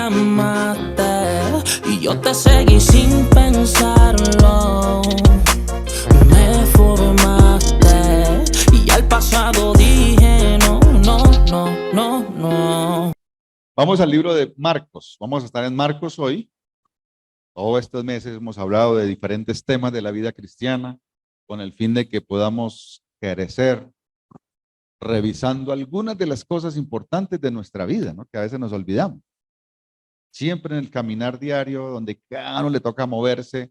llamaste y yo te seguí sin pensarlo. Me formaste y al pasado dije no, no, no, no, no. Vamos al libro de Marcos. Vamos a estar en Marcos hoy. Todos estos meses hemos hablado de diferentes temas de la vida cristiana con el fin de que podamos crecer revisando algunas de las cosas importantes de nuestra vida, ¿no? Que a veces nos olvidamos. Siempre en el caminar diario, donde cada uno le toca moverse,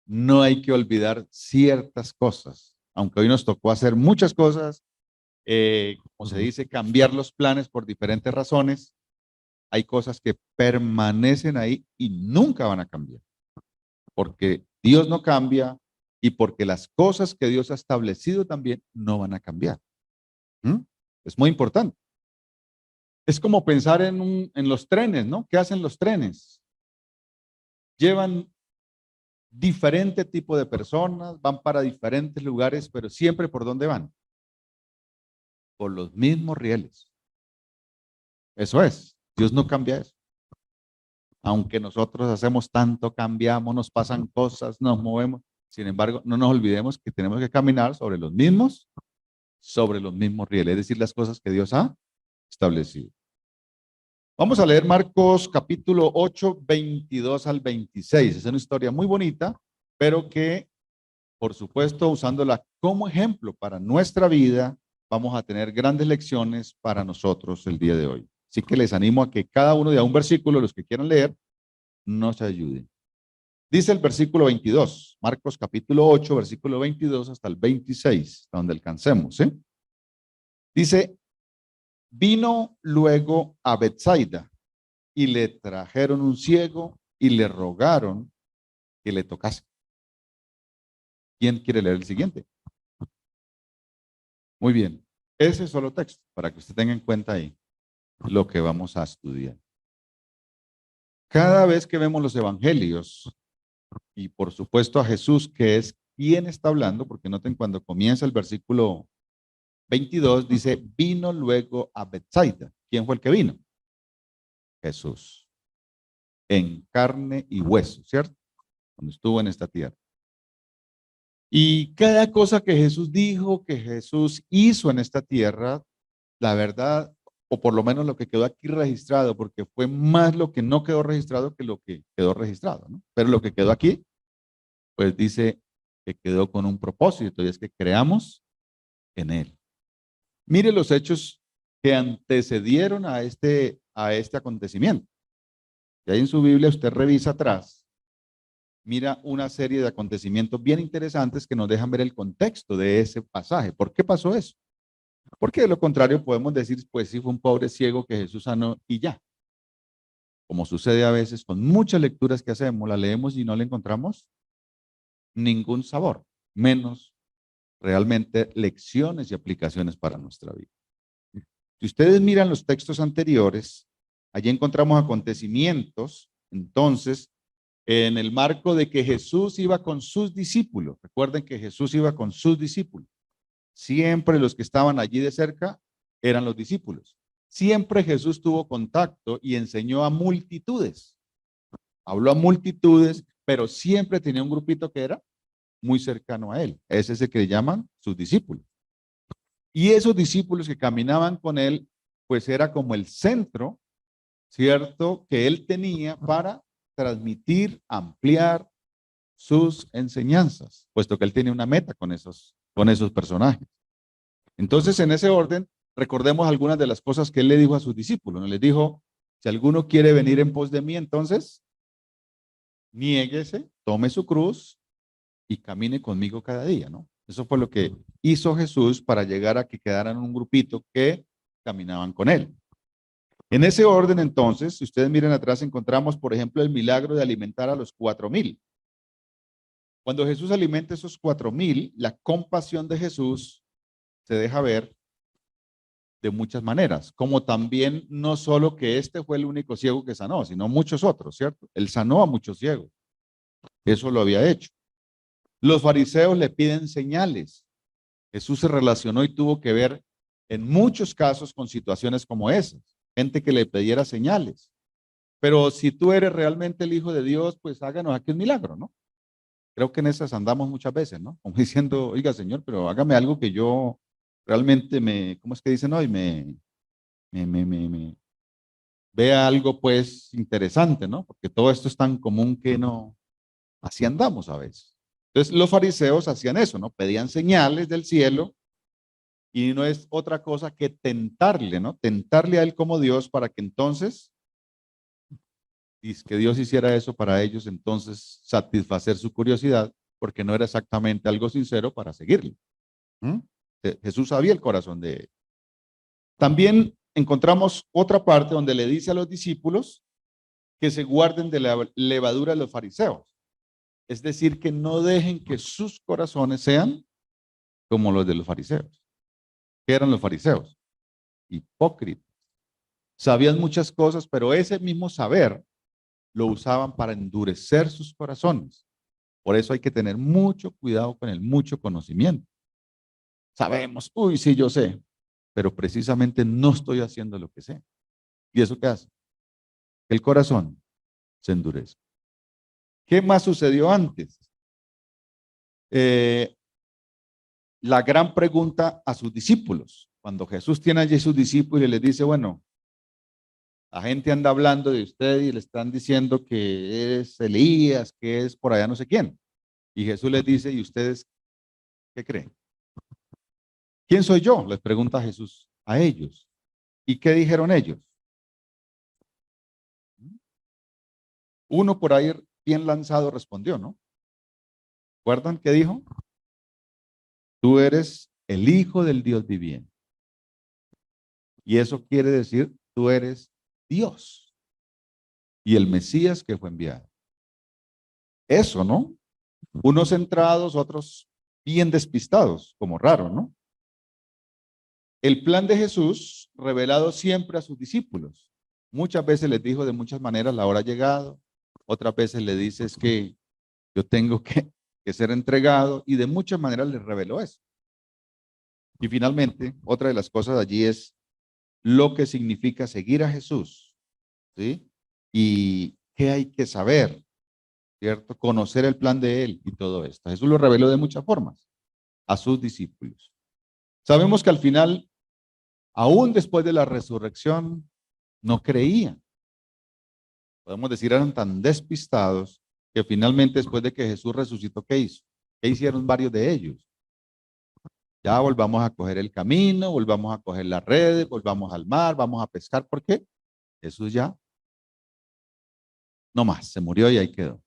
no hay que olvidar ciertas cosas. Aunque hoy nos tocó hacer muchas cosas, como se dice, cambiar los planes por diferentes razones, hay cosas que permanecen ahí y nunca van a cambiar. Porque Dios no cambia y porque las cosas que Dios ha establecido también no van a cambiar. ¿Mm? Es muy importante. Es como pensar en los trenes, ¿no? ¿Qué hacen los trenes? Llevan diferente tipo de personas, van para diferentes lugares, pero siempre ¿por dónde van? Por los mismos rieles. Eso es. Dios no cambia eso. Aunque nosotros hacemos tanto, cambiamos, nos pasan cosas, nos movemos. Sin embargo, no nos olvidemos que tenemos que caminar sobre los mismos rieles, es decir, las cosas que Dios ha establecido. Vamos a leer Marcos capítulo 8, 22 al 26. Es una historia muy bonita, pero que, por supuesto, usándola como ejemplo para nuestra vida, vamos a tener grandes lecciones para nosotros el día de hoy. Así que les animo a que cada uno de un versículo, los que quieran leer, nos ayuden. Dice el versículo 22, Marcos capítulo 8, versículo 22 hasta el 26, hasta donde alcancemos, ¿eh? Dice, vino luego a Betsaida y le trajeron un ciego y le rogaron que le tocase. ¿Quién quiere leer el siguiente? Muy bien, ese es solo texto, para que usted tenga en cuenta ahí lo que vamos a estudiar. Cada vez que vemos los evangelios, y por supuesto a Jesús, que es quien está hablando, porque noten cuando comienza el versículo 22, dice, vino luego a Betsaida. ¿Quién fue el que vino? Jesús. En carne y hueso, ¿cierto? Cuando estuvo en esta tierra. Y cada cosa que Jesús dijo, que Jesús hizo en esta tierra, la verdad, o por lo menos lo que quedó aquí registrado, porque fue más lo que no quedó registrado que lo que quedó registrado, ¿no? Pero lo que quedó aquí, pues dice que quedó con un propósito, y es que creamos en Él. Mire los hechos que antecedieron a este acontecimiento. Y ahí en su Biblia usted revisa atrás, mira una serie de acontecimientos bien interesantes que nos dejan ver el contexto de ese pasaje. ¿Por qué pasó eso? Porque de lo contrario podemos decir, pues sí, fue un pobre ciego que Jesús sanó y ya. Como sucede a veces con muchas lecturas que hacemos, la leemos y no le encontramos ningún sabor, menos realmente lecciones y aplicaciones para nuestra vida. Si ustedes miran los textos anteriores, allí encontramos acontecimientos, entonces, en el marco de que Jesús iba con sus discípulos. Recuerden que Jesús iba con sus discípulos. Siempre los que estaban allí de cerca eran los discípulos. Siempre Jesús tuvo contacto y enseñó a multitudes. Habló a multitudes, pero siempre tenía un grupito que era muy cercano a él. Ese es el que le llaman sus discípulos. Y esos discípulos que caminaban con él, pues era como el centro, ¿cierto?, que él tenía para transmitir, ampliar sus enseñanzas, puesto que él tenía una meta con esos personajes. Entonces, en ese orden, recordemos algunas de las cosas que él le dijo a sus discípulos. Les dijo, si alguno quiere venir en pos de mí, entonces, niéguese, tome su cruz y camine conmigo cada día, ¿no? Eso fue lo que hizo Jesús para llegar a que quedaran un grupito que caminaban con él. En ese orden, entonces, si ustedes miren atrás, encontramos, por ejemplo, el milagro de alimentar a los 4,000. Cuando Jesús alimenta a esos 4,000, la compasión de Jesús se deja ver de muchas maneras, como también no solo que este fue el único ciego que sanó, sino muchos otros, ¿cierto? Él sanó a muchos ciegos. Eso lo había hecho. Los fariseos le piden señales. Jesús se relacionó y tuvo que ver en muchos casos con situaciones como esas. Gente que le pidiera señales. pero si tú eres realmente el Hijo de Dios, pues háganos aquí un milagro, ¿no? Creo que en esas andamos muchas veces, ¿no? Como diciendo, oiga, Señor, pero hágame algo que yo realmente ¿cómo es que dicen hoy? Me vea algo pues interesante, ¿no? Porque todo esto es tan común que no, así andamos a veces. Entonces los fariseos hacían eso, ¿no? Pedían señales del cielo y no es otra cosa que tentarle, ¿no? Tentarle a él como Dios para que entonces, y que Dios hiciera eso para ellos, entonces satisfacer su curiosidad, porque no era exactamente algo sincero para seguirle. ¿Mm? Jesús sabía el corazón de él. También encontramos otra parte donde le dice a los discípulos que se guarden de la levadura de los fariseos. Es decir, que no dejen que sus corazones sean como los de los fariseos. ¿Qué eran los fariseos? Hipócritas. Sabían muchas cosas, pero ese mismo saber lo usaban para endurecer sus corazones. Por eso hay que tener mucho cuidado con el mucho conocimiento. Sabemos, uy, sí, yo sé, pero precisamente no estoy haciendo lo que sé. ¿Y eso qué hace? El corazón se endurece. ¿Qué más sucedió antes? La gran pregunta a sus discípulos. Cuando Jesús tiene allí sus discípulos y les dice, bueno, la gente anda hablando de usted y le están diciendo que es Elías, que es por allá no sé quién. Y Jesús les dice, ¿y ustedes qué creen? ¿Quién soy yo? Les pregunta Jesús a ellos. ¿Y qué dijeron ellos? Uno por ahí bien lanzado respondió, ¿no? ¿Recuerdan qué dijo? Tú eres el Hijo del Dios viviente. Y eso quiere decir, tú eres Dios y el Mesías que fue enviado. Eso, ¿no? Unos centrados, otros bien despistados, como raro, ¿no? El plan de Jesús revelado siempre a sus discípulos. Muchas veces les dijo de muchas maneras, la hora ha llegado. Otras veces le dice es que yo tengo que ser entregado y de muchas maneras les reveló eso. Y finalmente, otra de las cosas allí es lo que significa seguir a Jesús, ¿sí? Y qué hay que saber, ¿cierto? Conocer el plan de Él y todo esto. Jesús lo reveló de muchas formas a sus discípulos. Sabemos que al final, aún después de la resurrección, no creían. Podemos decir, eran tan despistados que finalmente después de que Jesús resucitó, ¿qué hizo? ¿Qué hicieron varios de ellos? Ya volvamos a coger el camino, volvamos a coger las redes, volvamos al mar, vamos a pescar. ¿Por qué? Jesús ya no más, se murió y ahí quedó.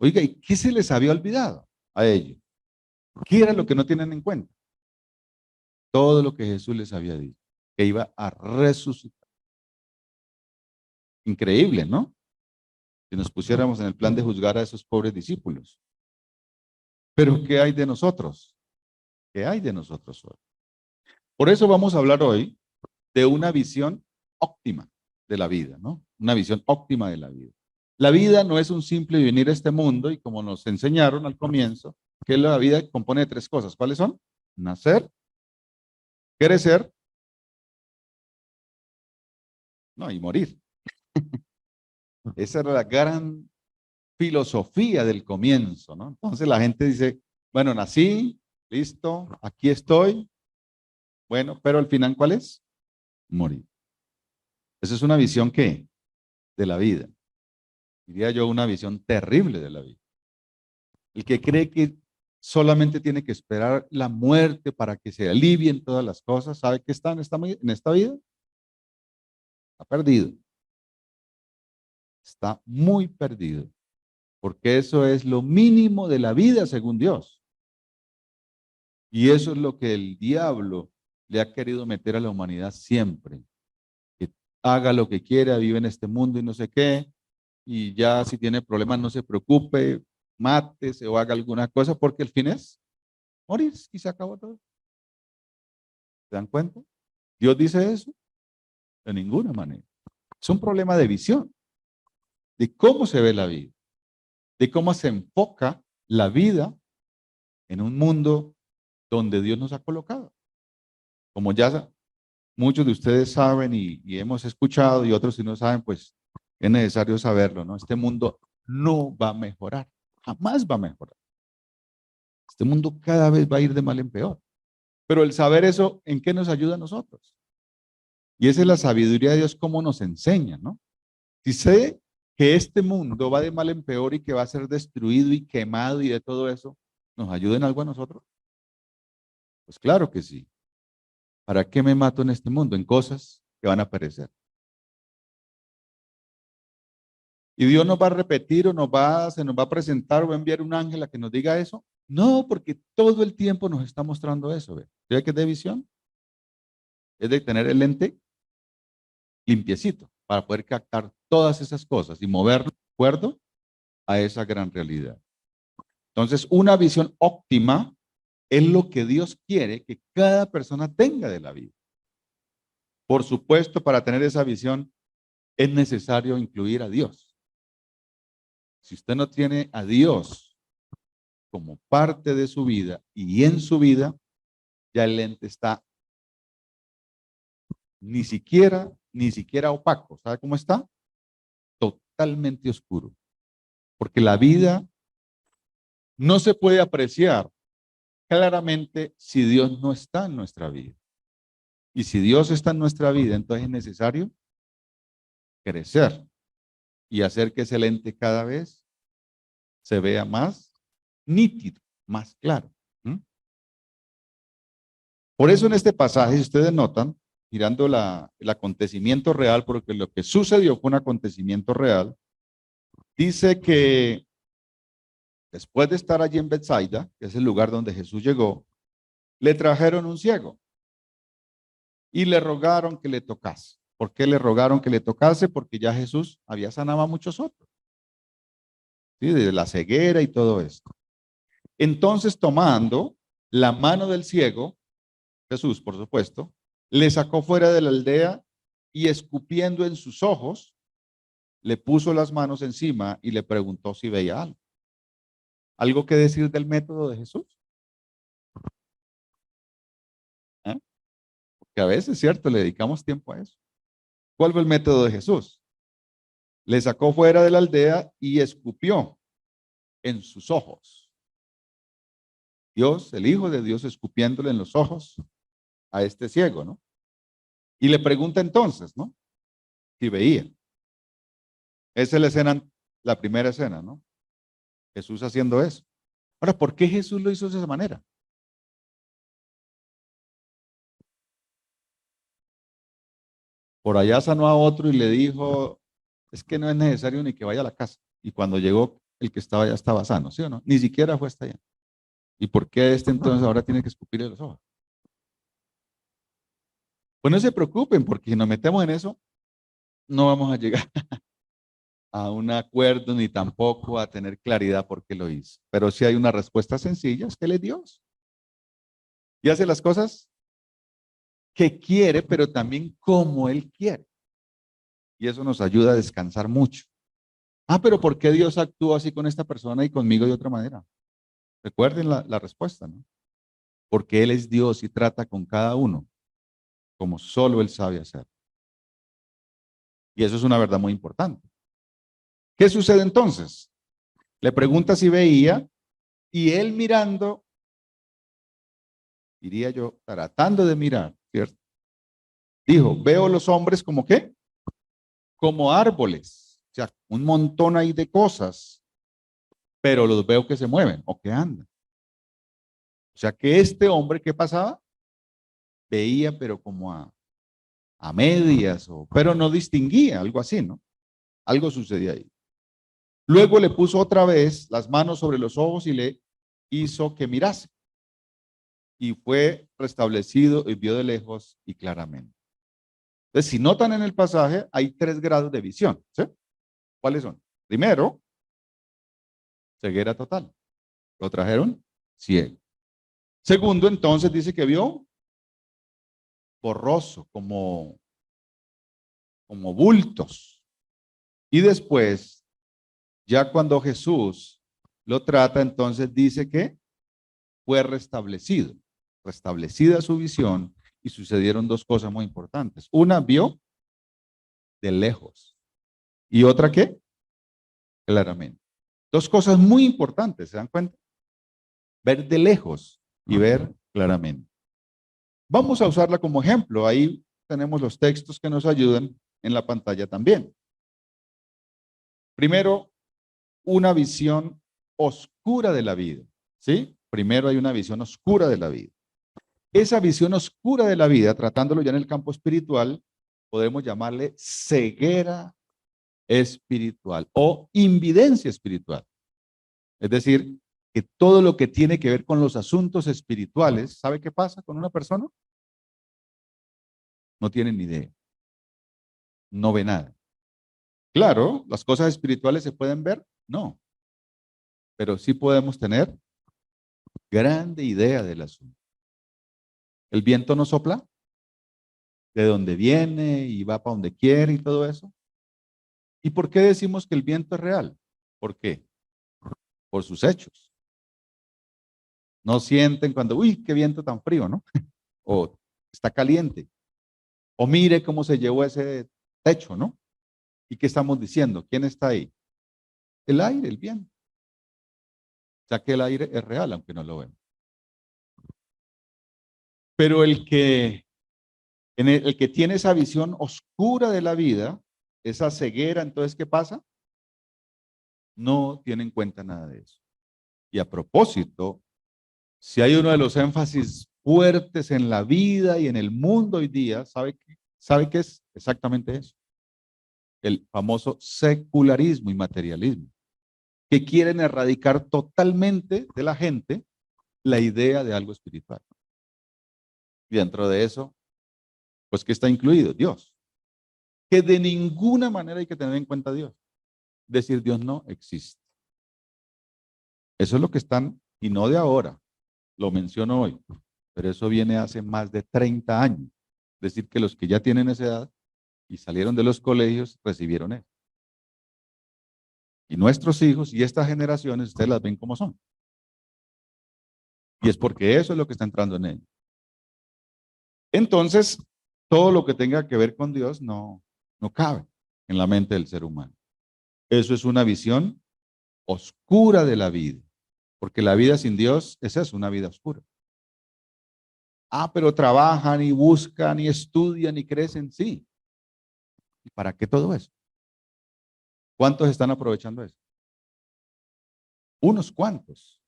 Oiga, ¿y qué se les había olvidado a ellos? ¿Qué era lo que no tienen en cuenta? Todo lo que Jesús les había dicho, que iba a resucitar. Increíble, ¿no? Si nos pusiéramos en el plan de juzgar a esos pobres discípulos. Pero ¿qué hay de nosotros? ¿Qué hay de nosotros hoy? Por eso vamos a hablar hoy de una visión óptima de la vida, ¿no? Una visión óptima de la vida. La vida no es un simple venir a este mundo y como nos enseñaron al comienzo, que la vida compone de tres cosas. ¿Cuáles son? Nacer, crecer, no, y morir. Esa era la gran filosofía del comienzo, ¿no? Entonces la gente dice, bueno, nací, listo, aquí estoy, bueno, pero al final, ¿cuál es? Morir. Esa es una visión que de la vida. Diría yo, una visión terrible de la vida. El que cree que solamente tiene que esperar la muerte para que se alivien todas las cosas, ¿sabe que está en esta vida? Está perdido. Está muy perdido. Porque eso es lo mínimo de la vida según Dios. Y eso es lo que el diablo le ha querido meter a la humanidad siempre. Que haga lo que quiera, vive en este mundo y no sé qué. Y ya si tiene problemas no se preocupe, mátese o haga alguna cosa porque el fin es morir y se acabó todo. ¿Se dan cuenta? ¿Dios dice eso? De ninguna manera. Es un problema de visión, de cómo se ve la vida, de cómo se enfoca la vida en un mundo donde Dios nos ha colocado. Como ya muchos de ustedes saben y hemos escuchado, y otros si no saben, pues es necesario saberlo, ¿no? Este mundo no va a mejorar, jamás va a mejorar. Este mundo cada vez va a ir de mal en peor. Pero el saber eso, ¿en qué nos ayuda a nosotros? Y esa es la sabiduría de Dios, cómo nos enseña, ¿no? Si sé que este mundo va de mal en peor y que va a ser destruido y quemado y de todo eso, ¿nos ayuda en algo a nosotros? Pues claro que sí. ¿Para qué me mato en este mundo? En cosas que van a perecer. ¿Y Dios nos va a repetir o se nos va a presentar o va a enviar un ángel a que nos diga eso? No, porque todo el tiempo nos está mostrando eso. ¿Ve? ¿Ve que es de visión? Es de tener el lente limpiecito para poder captar todas esas cosas y moverlo de acuerdo a esa gran realidad. Entonces, una visión óptima es lo que Dios quiere que cada persona tenga de la vida. Por supuesto, para tener esa visión es necesario incluir a Dios. Si usted no tiene a Dios como parte de su vida y en su vida, ya el lente está ni siquiera opaco. ¿Sabe cómo está? Totalmente oscuro. Porque la vida no se puede apreciar claramente si Dios no está en nuestra vida. Y si Dios está en nuestra vida, entonces es necesario crecer y hacer que ese lente cada vez se vea más nítido, más claro. ¿Mm? Por eso en este pasaje, si ustedes notan, mirando el acontecimiento real, porque lo que sucedió fue un acontecimiento real, dice que después de estar allí en Bethsaida, que es el lugar donde Jesús llegó, le trajeron un ciego y le rogaron que le tocase. ¿Por qué le rogaron que le tocase? Porque ya Jesús había sanado a muchos otros, ¿sí? De la ceguera y todo esto. Entonces, tomando la mano del ciego, Jesús, por supuesto, le sacó fuera de la aldea y escupiendo en sus ojos, le puso las manos encima y le preguntó si veía algo. ¿Algo que decir del método de Jesús? ¿Eh? Porque a veces, cierto, le dedicamos tiempo a eso. ¿Cuál fue el método de Jesús? Le sacó fuera de la aldea y escupió en sus ojos. Dios, el Hijo de Dios, escupiéndole en los ojos a este ciego, ¿no? Y le pregunta entonces, ¿no? Si veía. Esa es la escena, la primera escena, ¿no? Jesús haciendo eso. Ahora, ¿por qué Jesús lo hizo de esa manera? Por allá sanó a otro y le dijo, es que no es necesario ni que vaya a la casa. Y cuando llegó, el que estaba allá estaba sano, ¿sí o no? Ni siquiera fue hasta allá. ¿Y por qué este entonces ahora tiene que escupirle los ojos? Pues no se preocupen, porque si nos metemos en eso, no vamos a llegar a un acuerdo ni tampoco a tener claridad por qué lo hizo. Pero sí hay una respuesta sencilla, es que Él es Dios. Y hace las cosas que quiere, pero también como Él quiere. Y eso nos ayuda a descansar mucho. Ah, pero ¿por qué Dios actuó así con esta persona y conmigo de otra manera? Recuerden la respuesta, ¿no? Porque Él es Dios y trata con cada uno como solo Él sabe hacer. Y eso es una verdad muy importante. ¿Qué sucede entonces? Le pregunta si veía y él mirando, diría yo, tratando de mirar, ¿cierto? Dijo, veo los hombres como qué? Como árboles. O sea, un montón ahí de cosas, pero los veo que se mueven o que andan. O sea que este hombre, ¿qué pasaba? Veía, pero como a medias, pero no distinguía, algo así, ¿no? Algo sucedía ahí. Luego le puso otra vez las manos sobre los ojos y le hizo que mirase. Y fue restablecido y vio de lejos y claramente. Entonces, si notan en el pasaje, hay 3 grados de visión, ¿sí? ¿Cuáles son? Primero, ceguera total. Lo trajeron ciego. Segundo, entonces dice que vio borroso, como bultos. Y después, ya cuando Jesús lo trata, entonces dice que fue restablecida su visión y sucedieron dos cosas muy importantes. Una vio de lejos y otra ¿qué? Claramente. Dos cosas muy importantes, ¿se dan cuenta? Ver de lejos y ver claramente. Vamos a usarla como ejemplo. Ahí tenemos los textos que nos ayudan en la pantalla también. Primero, una visión oscura de la vida, ¿sí? Primero hay una visión oscura de la vida. Esa visión oscura de la vida, tratándolo ya en el campo espiritual, podemos llamarle ceguera espiritual o invidencia espiritual. Es decir, que todo lo que tiene que ver con los asuntos espirituales, ¿sabe qué pasa con una persona? No tiene ni idea. No ve nada. Claro, las cosas espirituales se pueden ver, no. Pero sí podemos tener grande idea del asunto. ¿El viento no sopla? ¿De dónde viene y va para donde quiere y todo eso? ¿Y por qué decimos que el viento es real? ¿Por qué? Por sus hechos. No sienten cuando, uy, qué viento tan frío, ¿no? O está caliente. O mire cómo se llevó ese techo, ¿no? ¿Y qué estamos diciendo? ¿Quién está ahí? El aire, el viento. O sea que el aire es real, aunque no lo vemos. Pero el que tiene esa visión oscura de la vida, esa ceguera, entonces, ¿qué pasa? No tiene en cuenta nada de eso. Y a propósito, si hay uno de los énfasis fuertes en la vida y en el mundo hoy día, ¿sabe qué es? Exactamente eso. El famoso secularismo y materialismo, que quieren erradicar totalmente de la gente la idea de algo espiritual. Y dentro de eso, pues, ¿qué está incluido? Dios. Que de ninguna manera hay que tener en cuenta a Dios. Decir Dios no existe. Eso es lo que están, y no de ahora, lo menciono hoy, pero eso viene hace más de 30 años. Es decir, que los que ya tienen esa edad y salieron de los colegios recibieron eso. Y nuestros hijos y estas generaciones, ustedes las ven como son. Y es porque eso es lo que está entrando en ellos. Entonces, todo lo que tenga que ver con Dios no cabe en la mente del ser humano. Eso es una visión oscura de la vida, porque la vida sin Dios es eso, una vida oscura. Ah, pero trabajan y buscan y estudian y crecen, sí. ¿Y para qué todo eso? ¿Cuántos están aprovechando eso? Unos cuantos,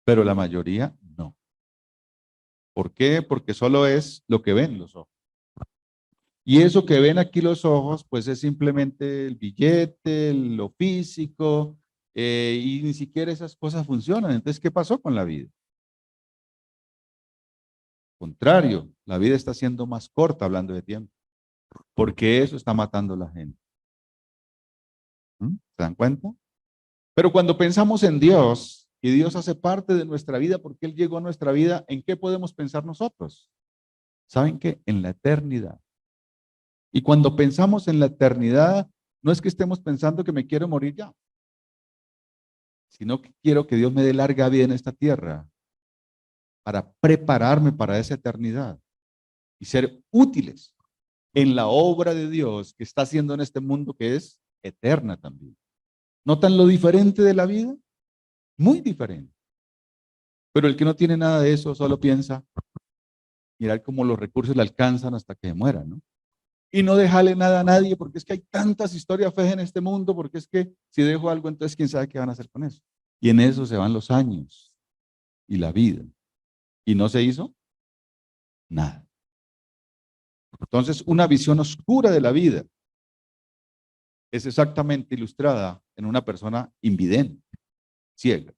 pero la mayoría no. ¿Por qué? Porque solo es lo que ven los ojos. Y eso que ven aquí los ojos, pues es simplemente el billete, lo físico, y ni siquiera esas cosas funcionan. Entonces, ¿qué pasó con la vida? Contrario, la vida está siendo más corta hablando de tiempo, porque eso está matando a la gente. ¿Se dan cuenta? Pero cuando pensamos en Dios y Dios hace parte de nuestra vida porque Él llegó a nuestra vida, ¿en qué podemos pensar nosotros? ¿Saben qué? En la eternidad. Y cuando pensamos en la eternidad, no es que estemos pensando que me quiero morir ya, sino que quiero que Dios me dé larga vida en esta tierra para prepararme para esa eternidad y ser útiles en la obra de Dios que está haciendo en este mundo que es eterna también. ¿Notan lo diferente de la vida? Muy diferente. Pero el que no tiene nada de eso solo piensa mirar cómo los recursos le alcanzan hasta que muera, ¿no? Y no dejarle nada a nadie, porque es que hay tantas historias feas en este mundo, porque es que si dejo algo, entonces quién sabe qué van a hacer con eso. Y en eso se van los años y la vida. ¿Y no se hizo? Nada. Entonces, una visión oscura de la vida es exactamente ilustrada en una persona invidente, ciega.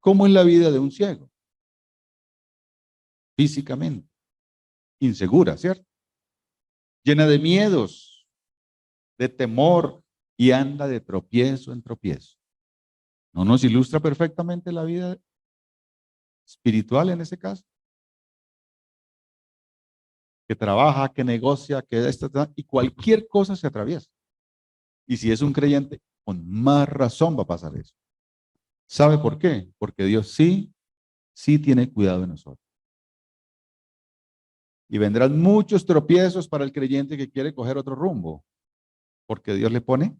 ¿Cómo es la vida de un ciego? Físicamente, insegura, ¿cierto? Llena de miedos, de temor y anda de tropiezo en tropiezo. ¿No nos ilustra perfectamente la vida espiritual en ese caso? Que trabaja, que negocia, que esto, y cualquier cosa se atraviesa. Y si es un creyente, con más razón va a pasar eso. ¿Sabe por qué? Porque Dios sí tiene cuidado de nosotros. Y vendrán muchos tropiezos para el creyente que quiere coger otro rumbo, porque Dios le pone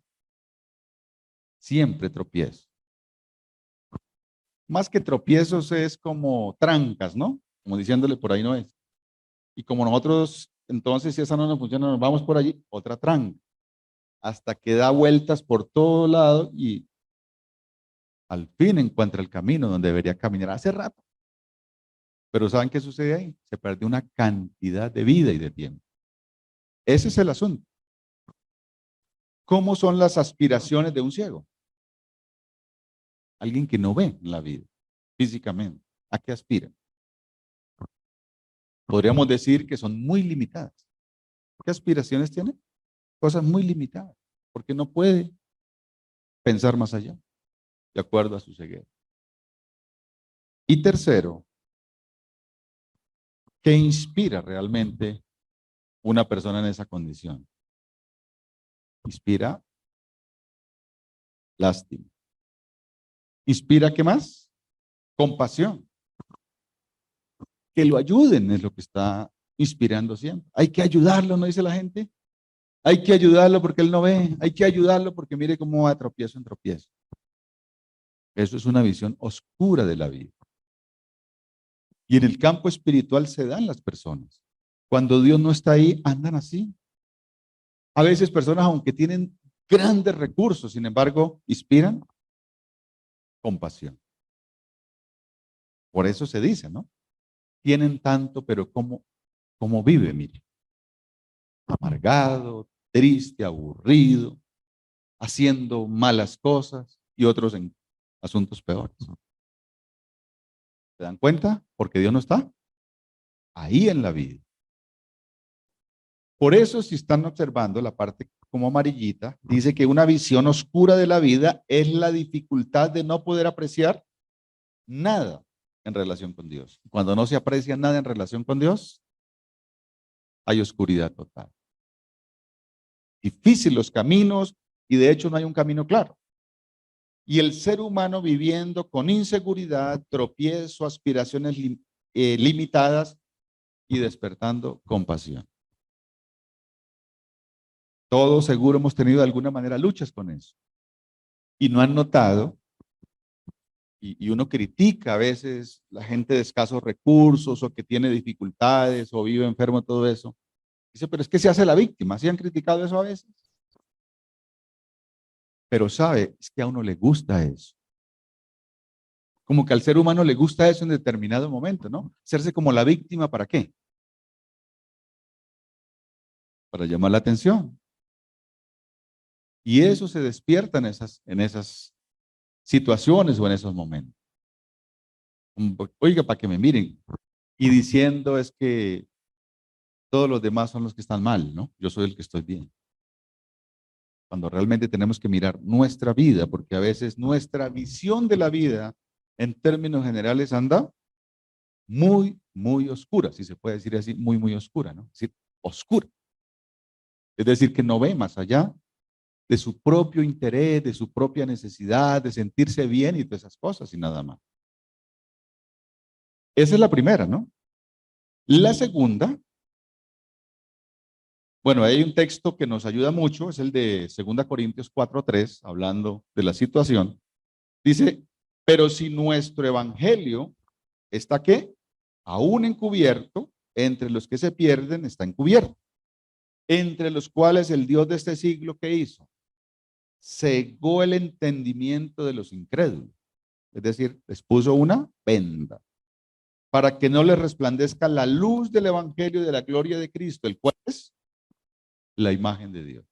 siempre tropiezo. Más que tropiezos es como trancas, ¿no? Como diciéndole por ahí no es. Y como nosotros, entonces si esa no nos funciona, nos vamos por allí, otra tranca. Hasta que da vueltas por todo lado y al fin encuentra el camino donde debería caminar hace rato. Pero ¿saben qué sucede ahí? Se perdió una cantidad de vida y de tiempo. Ese es el asunto. ¿Cómo son las aspiraciones de un ciego? Alguien que no ve en la vida, físicamente. ¿A qué aspira? Podríamos decir que son muy limitadas. ¿Qué aspiraciones tiene? Cosas muy limitadas, porque no puede pensar más allá, de acuerdo a su ceguera. Y tercero, ¿qué inspira realmente una persona en esa condición? Inspira lástima. ¿Inspira qué más? Compasión. Que lo ayuden es lo que está inspirando siempre. Hay que ayudarlo, ¿no dice la gente? Hay que ayudarlo porque él no ve. Hay que ayudarlo porque mire cómo va de tropiezo en tropiezo. Eso es una visión oscura de la vida. Y en el campo espiritual se dan las personas. Cuando Dios no está ahí, andan así. A veces personas, aunque tienen grandes recursos, sin embargo, inspiran compasión. Por eso se dice, ¿no? Tienen tanto, pero ¿cómo vive? Mire, amargado, triste, aburrido, haciendo malas cosas y otros en asuntos peores. ¿Se dan cuenta? Porque Dios no está ahí en la vida. Por eso, si están observando la parte como amarillita, dice que una visión oscura de la vida es la dificultad de no poder apreciar nada en relación con Dios. Cuando no se aprecia nada en relación con Dios, hay oscuridad total. Difícil los caminos y de hecho no hay un camino claro. Y el ser humano viviendo con inseguridad, tropiezo, aspiraciones limitadas y despertando compasión. Todos seguro hemos tenido de alguna manera luchas con eso. Y no han notado, y uno critica a veces la gente de escasos recursos o que tiene dificultades o vive enfermo, todo eso. Dice, pero es que se hace la víctima. ¿Sí han criticado eso a veces? Pero sabe, es que a uno le gusta eso. Como que al ser humano le gusta eso en determinado momento, ¿no? Hacerse como la víctima, ¿para qué? Para llamar la atención. Y eso se despierta en esas situaciones o en esos momentos. Oiga, para que me miren. Y diciendo es que todos los demás son los que están mal, ¿no? Yo soy el que estoy bien. Cuando realmente tenemos que mirar nuestra vida, porque a veces nuestra visión de la vida, en términos generales, anda muy, muy oscura, si se puede decir así, muy, muy oscura, ¿no? Es decir, oscura. Es decir, que no ve más allá de su propio interés, de su propia necesidad, de sentirse bien y de esas cosas y nada más. Esa es la primera, ¿no? La segunda, bueno, hay un texto que nos ayuda mucho, es el de 2 Corintios 4:3, hablando de la situación. Dice, pero si nuestro evangelio está ¿qué? Aún encubierto, entre los que se pierden está encubierto, entre los cuales el Dios de este siglo, ¿qué hizo? Cegó el entendimiento de los incrédulos. Es decir, les puso una venda para que no les resplandezca la luz del evangelio de la gloria de Cristo, el cual es la imagen de Dios.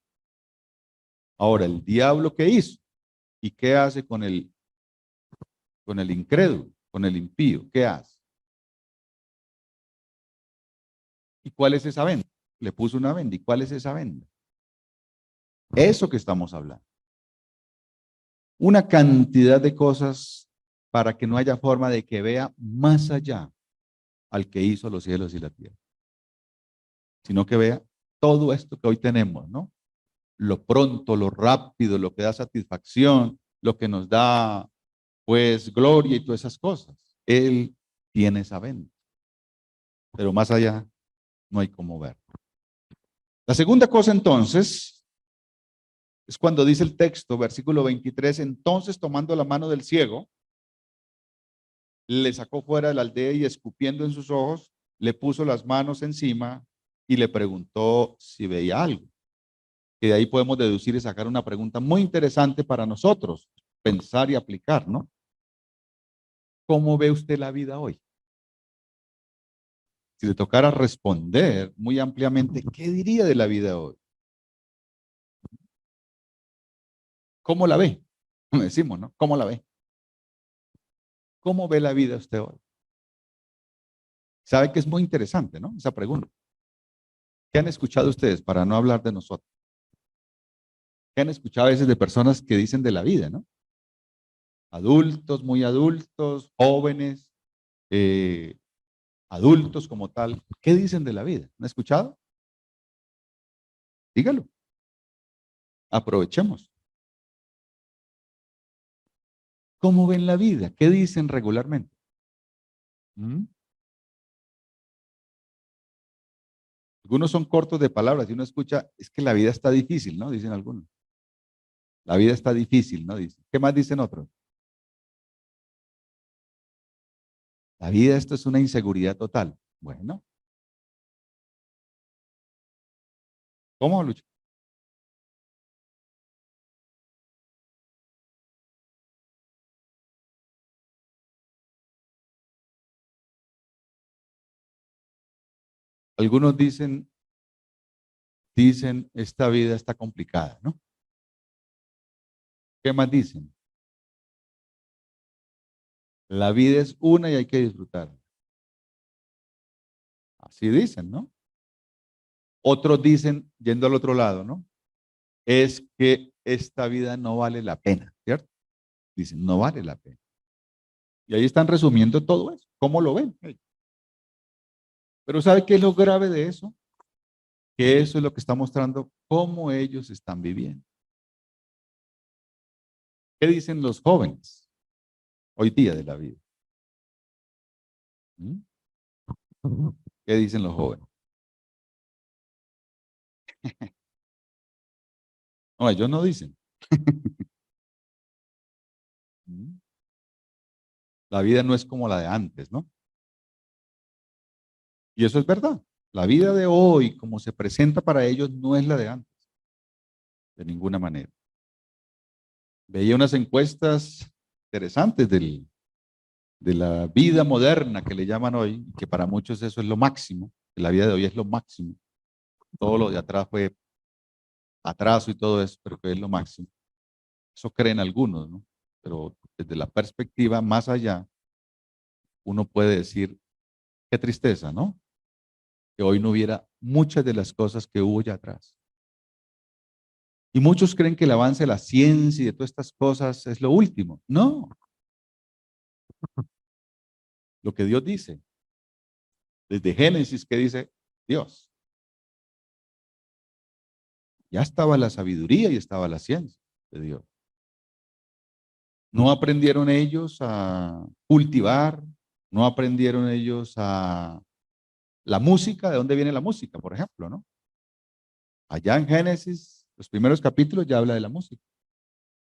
Ahora, el diablo, ¿qué hizo? ¿Y qué hace con el incrédulo, con el impío? ¿Qué hace? ¿Y cuál es esa venda? Le puso una venda. ¿Y cuál es esa venda? Eso que estamos hablando. Una cantidad de cosas para que no haya forma de que vea más allá al que hizo los cielos y la tierra, sino que vea todo esto que hoy tenemos, ¿no? Lo pronto, lo rápido, lo que da satisfacción, lo que nos da, pues, gloria y todas esas cosas. Él tiene esa venta. Pero más allá No hay cómo ver. La segunda cosa entonces es cuando dice el texto, versículo 23, entonces tomando la mano del ciego, le sacó fuera de la aldea y escupiendo en sus ojos, le puso las manos encima y le preguntó si veía algo. Que de ahí podemos deducir y sacar una pregunta muy interesante para nosotros, pensar y aplicar, ¿no? ¿Cómo ve usted la vida hoy? Si le tocara responder muy ampliamente, ¿qué diría de la vida hoy? ¿Cómo la ve? Decimos, ¿no? ¿Cómo la ve? ¿Cómo ve la vida usted hoy? Sabe que es muy interesante, ¿no? Esa pregunta. ¿Qué han escuchado ustedes para no hablar de nosotros? ¿Qué han escuchado a veces de personas que dicen de la vida, ¿no? Adultos, muy adultos, jóvenes, eh, adultos como tal. ¿Qué dicen de la vida? ¿Han escuchado? Dígalo. Aprovechemos. ¿Cómo ven la vida? ¿Qué dicen regularmente? ¿Mm? Algunos son cortos de palabras y uno escucha, es que la vida está difícil, ¿no? Dicen algunos. La vida está difícil, ¿no? Dicen. ¿Qué más dicen otros? La vida, esto es una inseguridad total. Bueno, ¿cómo, Lucho? Algunos dicen, esta vida está complicada, ¿no? ¿Qué más dicen? La vida es una y hay que disfrutarla. Así dicen, ¿no? Otros dicen, yendo al otro lado, ¿no? Es que esta vida no vale la pena, ¿cierto? Dicen, no vale la pena. Y ahí están resumiendo todo eso. ¿Cómo lo ven? Pero ¿sabe qué es lo grave de eso? Que eso es lo que está mostrando cómo ellos están viviendo. ¿Qué dicen los jóvenes hoy día de la vida? ¿Mm? ¿Qué dicen los jóvenes? No, ellos no dicen. ¿Mm? La vida no es como la de antes, ¿no? Y eso es verdad. La vida de hoy, como se presenta para ellos, no es la de antes, de ninguna manera. Veía unas encuestas interesantes de la vida moderna que le llaman hoy, que para muchos eso es lo máximo, que la vida de hoy es lo máximo. Todo lo de atrás fue atraso y todo eso, pero que es lo máximo. Eso creen algunos, ¿no? Pero desde la perspectiva más allá, uno puede decir, qué tristeza, ¿no? Que hoy no hubiera muchas de las cosas que hubo ya atrás. Y muchos creen que el avance de la ciencia y de todas estas cosas es lo último. No, lo que Dios dice. Desde Génesis, ¿qué dice Dios? Ya estaba la sabiduría y estaba la ciencia de Dios. No aprendieron ellos a cultivar, no aprendieron ellos a la música, ¿de dónde viene la música, por ejemplo, no? Allá en Génesis, los primeros capítulos ya habla de la música.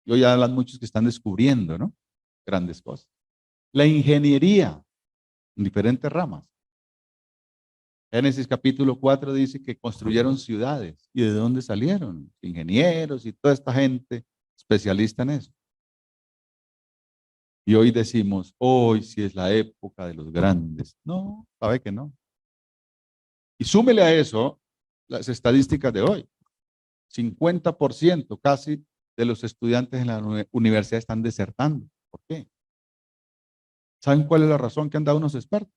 Y hoy hablan muchos que están descubriendo, ¿no? Grandes cosas. La ingeniería, en diferentes ramas. Génesis capítulo 4 dice que construyeron ciudades. ¿Y de dónde salieron? Ingenieros y toda esta gente especialista en eso. Y hoy decimos, hoy sí es la época de los grandes. No, sabe que no. Y súmele a eso las estadísticas de hoy. 50% casi de los estudiantes en la universidad están desertando. ¿Por qué? ¿Saben cuál es la razón que han dado unos expertos?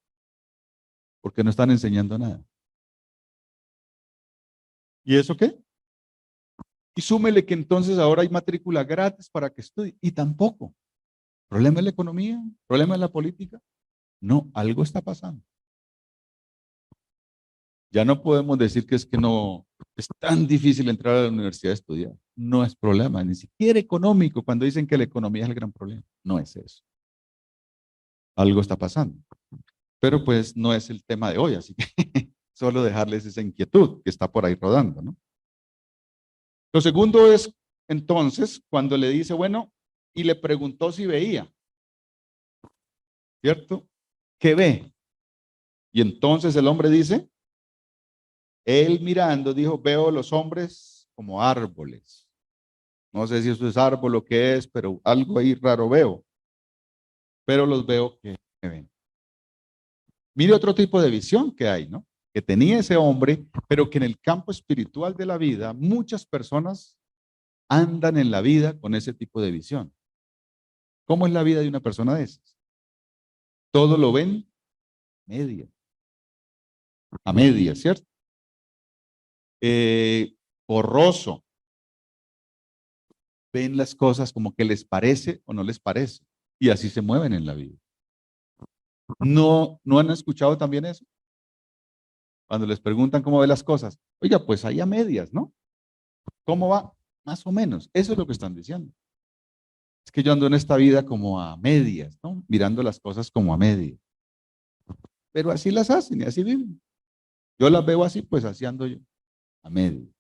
Porque no están enseñando nada. ¿Y eso qué? Y súmele que entonces ahora hay matrícula gratis para que estudie. Y tampoco. ¿Problema en la economía? ¿Problema en la política? No, algo está pasando. Ya no podemos decir que es que no es tan difícil entrar a la universidad a estudiar. No es problema, ni siquiera económico, cuando dicen que la economía es el gran problema. No es eso. Algo está pasando. Pero pues no es el tema de hoy, así que solo dejarles esa inquietud que está por ahí rodando, ¿no? Lo segundo es, entonces, cuando le dice, bueno, y le preguntó si veía, ¿cierto? ¿Qué ve? Y entonces el hombre dice, él mirando, dijo, veo los hombres como árboles. No sé si eso es árbol o qué es, pero algo ahí raro veo. Pero los veo que me ven. Mire otro tipo de visión que hay, ¿no? Que tenía ese hombre, pero que en el campo espiritual de la vida, muchas personas andan en la vida con ese tipo de visión. ¿Cómo es la vida de una persona de esas? Todo lo ven media, a media, ¿cierto? Borroso. Ven las cosas como que les parece o no les parece. Y así se mueven en la vida. ¿No han escuchado también eso? Cuando les preguntan cómo ve las cosas. Oiga, pues ahí a medias, ¿no? ¿Cómo va? Más o menos. Eso es lo que están diciendo. Es que yo ando en esta vida como a medias, ¿no? Mirando las cosas como a medias. Pero así las hacen y así viven. Yo las veo así, pues así ando yo, a medias.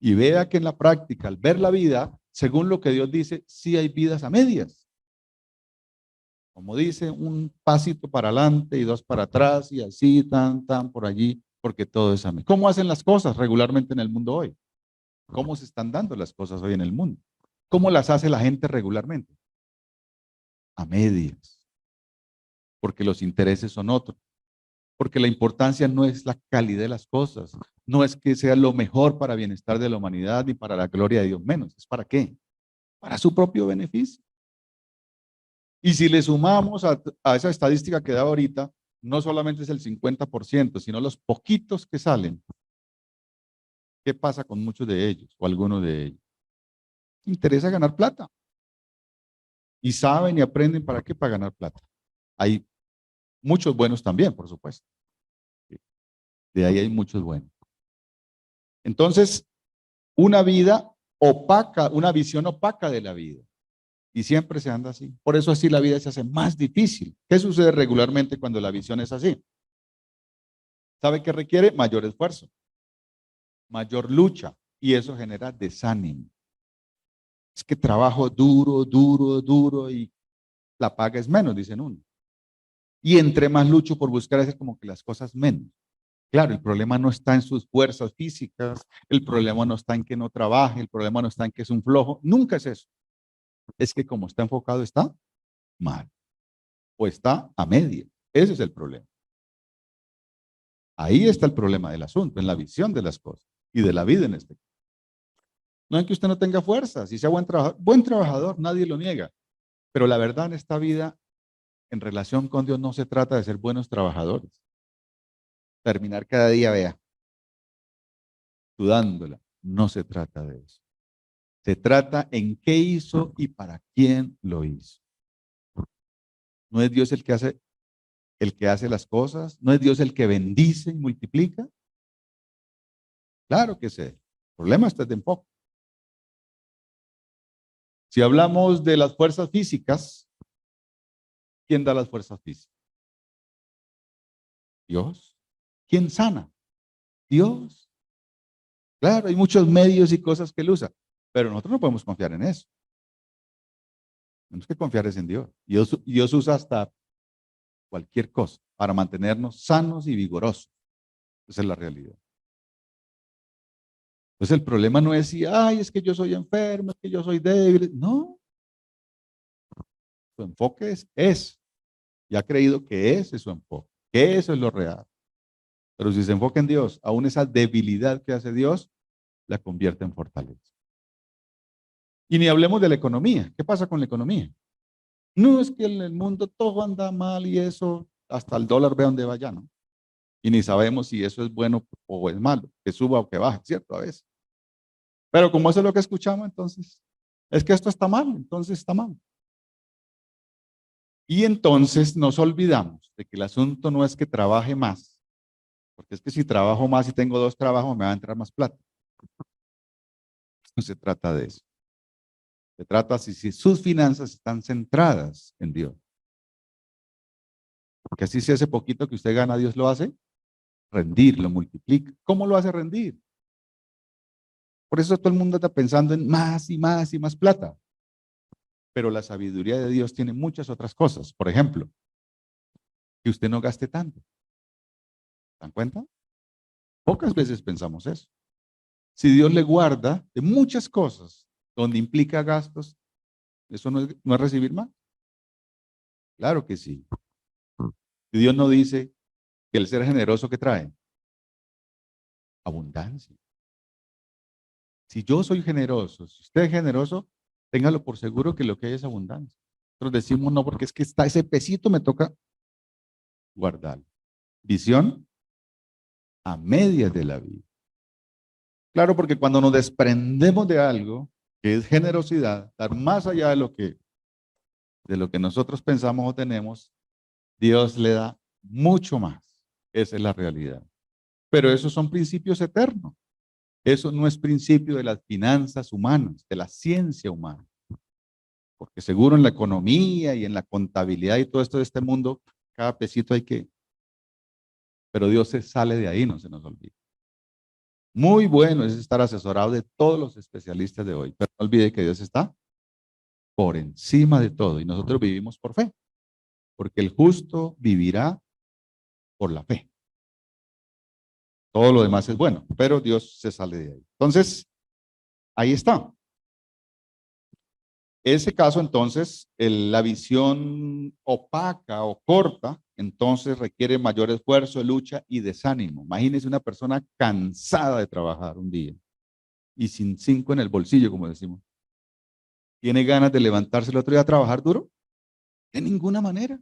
Y vea que en la práctica, al ver la vida, según lo que Dios dice, sí hay vidas a medias. Como dice, un pasito para adelante y dos para atrás y así, tan, por allí, porque todo es a medias. ¿Cómo hacen las cosas regularmente en el mundo hoy? ¿Cómo se están dando las cosas hoy en el mundo? ¿Cómo las hace la gente regularmente? A medias, porque los intereses son otros, porque la importancia no es la calidad de las cosas, no es que sea lo mejor para bienestar de la humanidad ni para la gloria de Dios menos. ¿Es para qué? Para su propio beneficio. Y si le sumamos a esa estadística que da ahorita, no solamente es el 50%, sino los poquitos que salen. ¿Qué pasa con muchos de ellos o algunos de ellos? Interesa ganar plata. Y saben y aprenden para qué, para ganar plata. Hay muchos buenos también, por supuesto. De ahí hay muchos buenos. Entonces, una vida opaca, una visión opaca de la vida. Y siempre se anda así. Por eso así la vida se hace más difícil. ¿Qué sucede regularmente cuando la visión es así? ¿Sabe qué requiere? Mayor esfuerzo, mayor lucha. Y eso genera desánimo. Es que trabajo duro y la paga es menos, dicen uno. Y entre más lucho por buscar hacer como que las cosas menos. Claro, el problema no está en sus fuerzas físicas, el problema no está en que no trabaje, el problema no está en que es un flojo, nunca es eso. Es que como está enfocado está mal o está a media. Ese es el problema. Ahí está el problema del asunto, en la visión de las cosas y de la vida en este caso. No es que usted no tenga fuerzas y sea buen trabajador, nadie lo niega. Pero la verdad en esta vida, en relación con Dios, no se trata de ser buenos trabajadores. Terminar cada día, vea, sudándola. No se trata de eso. Se trata en qué hizo y para quién lo hizo. ¿No es Dios el que hace las cosas? ¿No es Dios el que bendice y multiplica? Claro que sí. El problema está de enfoque. Si hablamos de las fuerzas físicas, ¿quién da las fuerzas físicas? Dios. ¿Quién sana? Dios. Claro, hay muchos medios y cosas que él usa, pero nosotros no podemos confiar en eso. Tenemos que confiar en Dios. Dios usa hasta cualquier cosa para mantenernos sanos y vigorosos. Esa es la realidad. Entonces el problema no es si, ay, es que yo soy enfermo, es que yo soy débil. No, su enfoque es. Y ha creído que ese es su enfoque, que eso es lo real. Pero si se enfoca en Dios, aún esa debilidad que hace Dios, la convierte en fortaleza. Y ni hablemos de la economía. ¿Qué pasa con la economía? No es que en el mundo todo anda mal y eso, hasta el dólar ve dónde vaya, ¿no? Y ni sabemos si eso es bueno o es malo, que suba o que baje, ¿cierto? A veces. Pero como eso es lo que escuchamos, entonces, es que esto está mal, entonces está mal. Y entonces nos olvidamos de que el asunto no es que trabaje más, porque es que si trabajo más y tengo dos trabajos, me va a entrar más plata. No se trata de eso. Se trata si sus finanzas están centradas en Dios. Porque así si hace poquito que usted gana, Dios lo hace rendir, lo multiplica. ¿Cómo lo hace rendir? Por eso todo el mundo está pensando en más y más y más plata. Pero la sabiduría de Dios tiene muchas otras cosas. Por ejemplo, que usted no gaste tanto. ¿Se dan cuenta? Pocas veces pensamos eso. Si Dios le guarda de muchas cosas donde implica gastos, ¿eso no es recibir más? Claro que sí. Y Dios no dice que el ser generoso que trae abundancia. Si yo soy generoso, si usted es generoso, téngalo por seguro que lo que hay es abundancia. Nosotros decimos no, porque es que está ese pesito, me toca guardarlo. Visión a medias de la vida. Claro, porque cuando nos desprendemos de algo, que es generosidad, dar más allá de lo que nosotros pensamos o tenemos, Dios le da mucho más. Esa es la realidad. Pero esos son principios eternos. Eso no es principio de las finanzas humanas, de la ciencia humana. Porque seguro en la economía y en la contabilidad y todo esto de este mundo, cada pesito hay que... Pero Dios se sale de ahí, no se nos olvide. Muy bueno es estar asesorado de todos los especialistas de hoy, pero no olvide que Dios está por encima de todo y nosotros vivimos por fe, porque el justo vivirá por la fe. Todo lo demás es bueno, pero Dios se sale de ahí. Entonces, ahí está. Ese caso, entonces, la visión opaca o corta, entonces requiere mayor esfuerzo, lucha y desánimo. Imagínese una persona cansada de trabajar un día y sin 5 en el bolsillo, como decimos. ¿Tiene ganas de levantarse el otro día a trabajar duro? De ninguna manera.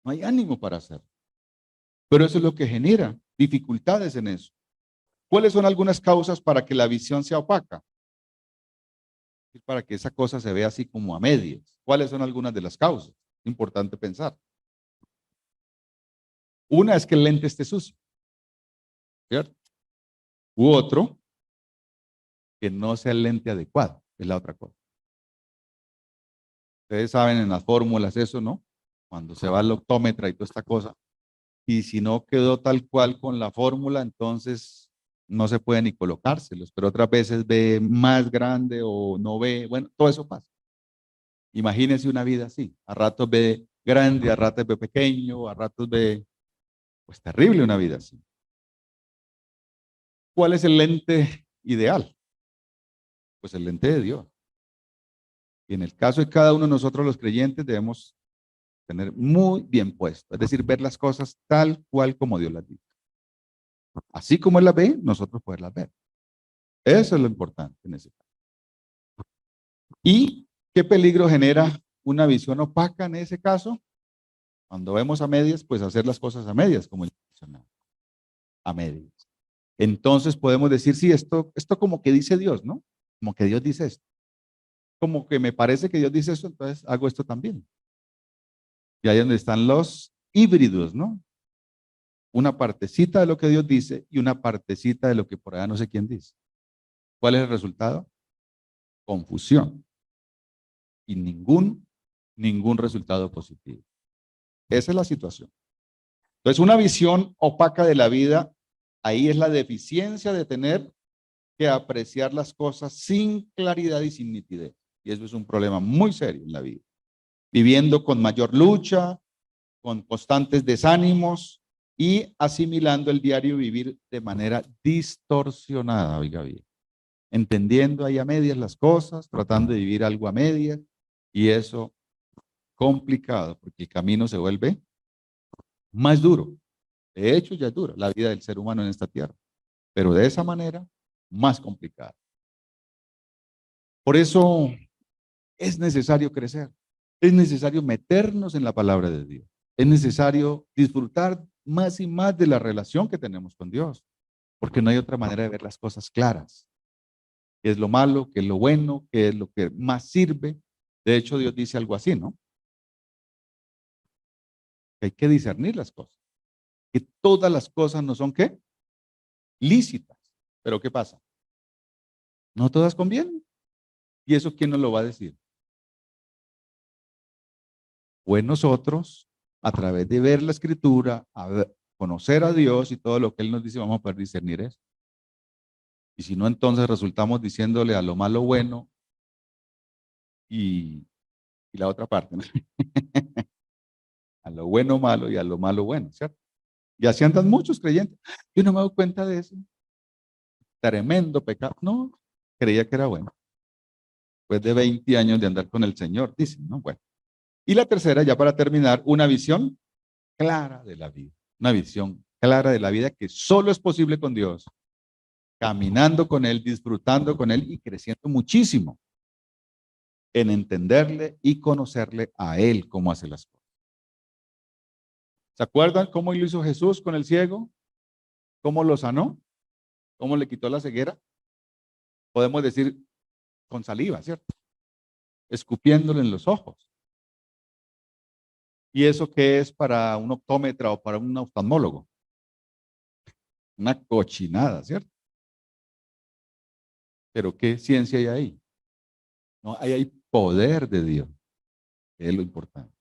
No hay ánimo para hacerlo. Pero eso es lo que genera dificultades en eso. ¿Cuáles son algunas causas para que la visión sea opaca? Para que esa cosa se vea así como a medias. ¿Cuáles son algunas de las causas? Importante pensar. Una es que el lente esté sucio, ¿cierto? U otro, que no sea el lente adecuado, es la otra cosa. Ustedes saben en las fórmulas eso, ¿no? Cuando se va al optómetra y toda esta cosa, y si no quedó tal cual con la fórmula, entonces no se puede ni colocárselos, pero otras veces ve más grande o no ve, bueno, todo eso pasa. Imagínense una vida así, a ratos ve grande, a ratos ve pequeño, a ratos ve, pues terrible una vida así. ¿Cuál es el lente ideal? Pues el lente de Dios. Y en el caso de cada uno de nosotros los creyentes debemos tener muy bien puesto, es decir, ver las cosas tal cual como Dios las dice. Así como Él las ve, nosotros poderlas ver. Eso es lo importante en ese caso. ¿Y qué peligro genera una visión opaca en ese caso? Cuando vemos a medias, pues hacer las cosas a medias, como él mencionaba. A medias. Entonces podemos decir, sí, esto como que dice Dios, ¿no? Como que Dios dice esto. Como que me parece que Dios dice esto, entonces hago esto también. Y ahí es donde están los híbridos, ¿no? Una partecita de lo que Dios dice y una partecita de lo que por allá no sé quién dice. ¿Cuál es el resultado? Confusión. Y ningún resultado positivo. Esa es la situación. Entonces, una visión opaca de la vida, ahí es la deficiencia de tener que apreciar las cosas sin claridad y sin nitidez. Y eso es un problema muy serio en la vida. Viviendo con mayor lucha, con constantes desánimos y asimilando el diario vivir de manera distorsionada, oiga bien. Entendiendo ahí a medias las cosas, tratando de vivir algo a medias, y eso complicado, porque el camino se vuelve más duro. De hecho, ya es duro la vida del ser humano en esta tierra, pero de esa manera, más complicada. Por eso es necesario crecer, es necesario meternos en la palabra de Dios, es necesario disfrutar más y más de la relación que tenemos con Dios, porque no hay otra manera de ver las cosas claras. ¿Qué es lo malo? ¿Qué es lo bueno? ¿Qué es lo que más sirve? De hecho, Dios dice algo así, ¿no? Que hay que discernir las cosas. Que todas las cosas no son, ¿qué? Lícitas. Pero ¿qué pasa? No todas convienen. ¿Y eso quién nos lo va a decir? Pues nosotros, a través de ver la escritura, conocer a Dios y todo lo que Él nos dice, vamos a poder discernir eso. Y si no, entonces resultamos diciéndole a lo malo bueno y la otra parte, ¿no? A lo bueno malo y a lo malo bueno, ¿cierto? Y así andan muchos creyentes. Yo no me doy cuenta de eso. Tremendo pecado. No, creía que era bueno. Después de 20 años de andar con el Señor, dicen, ¿no? Bueno. Y la tercera, ya para terminar, una visión clara de la vida. Una visión clara de la vida que solo es posible con Dios. Caminando con Él, disfrutando con Él y creciendo muchísimo en entenderle y conocerle a Él cómo hace las cosas. ¿Se acuerdan cómo lo hizo Jesús con el ciego? ¿Cómo lo sanó? ¿Cómo le quitó la ceguera? Podemos decir con saliva, ¿cierto? Escupiéndole en los ojos. ¿Y eso qué es para un optómetra o para un oftalmólogo? Una cochinada, ¿cierto? Pero ¿qué ciencia hay ahí? No, ahí hay poder de Dios, que es lo importante.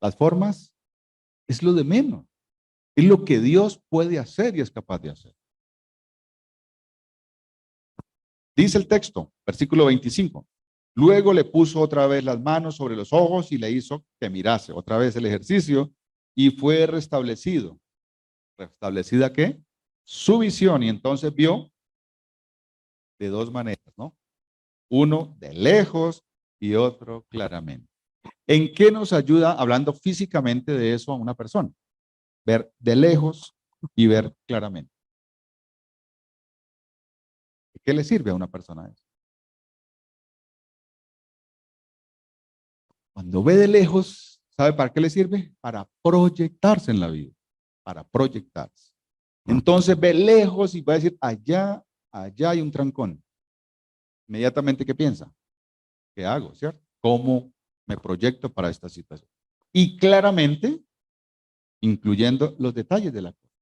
Las formas es lo de menos. Es lo que Dios puede hacer y es capaz de hacer. Dice el texto, versículo 25. Luego le puso otra vez las manos sobre los ojos y le hizo que mirase otra vez el ejercicio y fue restablecido. ¿Restablecida qué? Su visión, y entonces vio de dos maneras, ¿no? Uno de lejos y otro claramente. ¿En qué nos ayuda, hablando físicamente de eso, a una persona? Ver de lejos y ver claramente. ¿Qué le sirve a una persona eso? Cuando ve de lejos, ¿sabe para qué le sirve? Para proyectarse en la vida, para proyectarse. Entonces ve lejos y va a decir, allá hay un trancón. Inmediatamente, ¿qué piensa? ¿Qué hago, cierto? ¿Cómo me proyecto para esta situación? Y claramente, incluyendo los detalles de la cosa.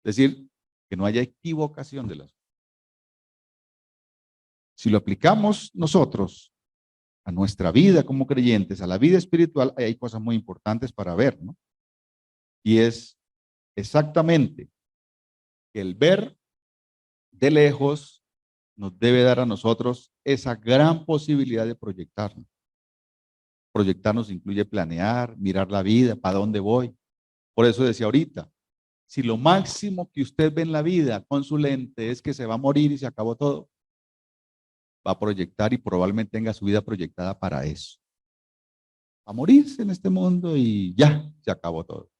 Es decir, que no haya equivocación de las cosas. Si lo aplicamos nosotros a nuestra vida como creyentes, a la vida espiritual, hay cosas muy importantes para ver, ¿no? Y es exactamente que el ver de lejos nos debe dar a nosotros esa gran posibilidad de proyectarnos. Proyectarnos incluye planear, mirar la vida, para dónde voy. Por eso decía ahorita, si lo máximo que usted ve en la vida con su lente es que se va a morir y se acabó todo, va a proyectar y probablemente tenga su vida proyectada para eso. A morirse en este mundo y ya, se acabó todo.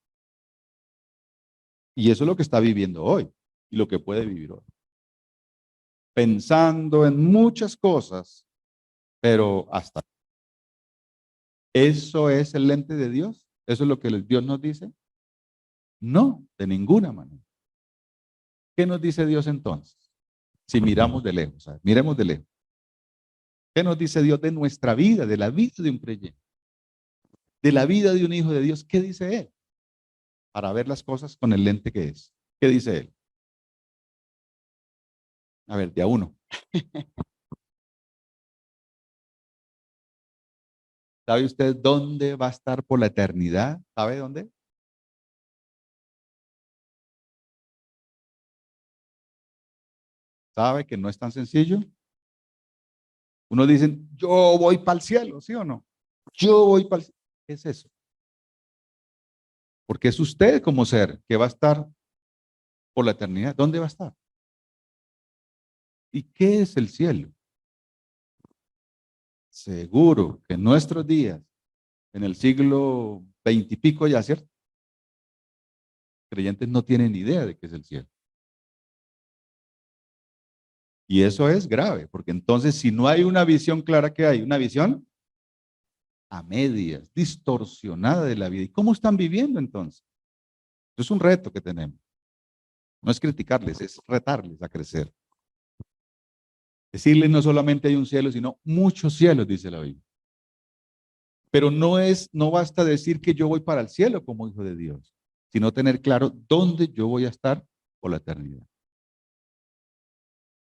Y eso es lo que está viviendo hoy y lo que puede vivir hoy. Pensando en muchas cosas, pero hasta. ¿Eso es el lente de Dios? ¿Eso es lo que Dios nos dice? No, de ninguna manera. ¿Qué nos dice Dios entonces? Si miramos de lejos, ¿sabes? Miremos de lejos. ¿Qué nos dice Dios de nuestra vida, de la vida de un creyente? De la vida de un hijo de Dios, ¿qué dice Él? Para ver las cosas con el lente que es. ¿Qué dice Él? A ver, de a uno. ¿Sabe usted dónde va a estar por la eternidad? ¿Sabe dónde? ¿Sabe que no es tan sencillo? Uno dice, yo voy para el cielo, ¿sí o no? Yo voy para el cielo. ¿Qué es eso? Porque es usted como ser que va a estar por la eternidad. ¿Dónde va a estar? ¿Y qué es el cielo? Seguro que en nuestros días, en el siglo XX y pico ya, ¿cierto? Creyentes no tienen idea de qué es el cielo. Y eso es grave, porque entonces si no hay una visión clara, ¿qué hay? Una visión a medias, distorsionada de la vida. ¿Y cómo están viviendo entonces? Eso es un reto que tenemos. No es criticarles, es retarles a crecer. Decirles no solamente hay un cielo, sino muchos cielos, dice la Biblia. Pero no basta decir que yo voy para el cielo como hijo de Dios, sino tener claro dónde yo voy a estar por la eternidad.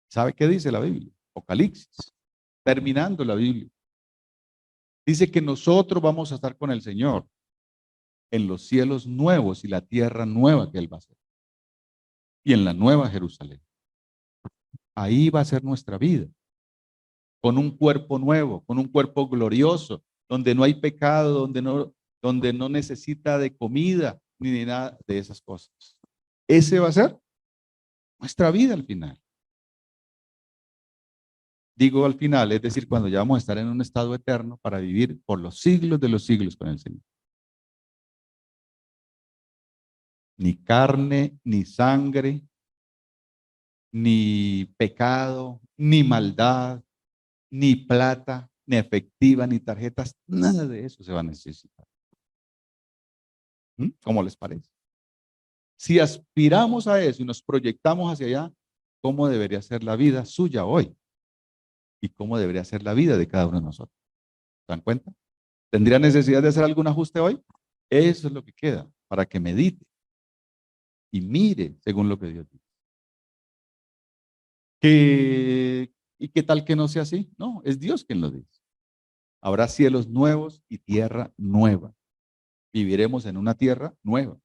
¿Sabe qué dice la Biblia? Apocalipsis, terminando la Biblia. Dice que nosotros vamos a estar con el Señor en los cielos nuevos y la tierra nueva que Él va a hacer. Y en la nueva Jerusalén. Ahí va a ser nuestra vida. Con un cuerpo nuevo, con un cuerpo glorioso, donde no hay pecado, donde no necesita de comida ni de nada de esas cosas. Ese va a ser nuestra vida al final. Digo al final, es decir, cuando ya vamos a estar en un estado eterno para vivir por los siglos de los siglos con el Señor. Ni carne, ni sangre, ni pecado, ni maldad, ni plata, ni efectiva, ni tarjetas, nada de eso se va a necesitar. ¿Cómo les parece? Si aspiramos a eso y nos proyectamos hacia allá, ¿cómo debería ser la vida suya hoy? ¿Y cómo debería ser la vida de cada uno de nosotros? ¿Se dan cuenta? ¿Tendría necesidad de hacer algún ajuste hoy? Eso es lo que queda, para que medite y mire según lo que Dios dice. ¿Y qué tal que no sea así? No, es Dios quien lo dice. Habrá cielos nuevos y tierra nueva. Viviremos en una tierra nueva,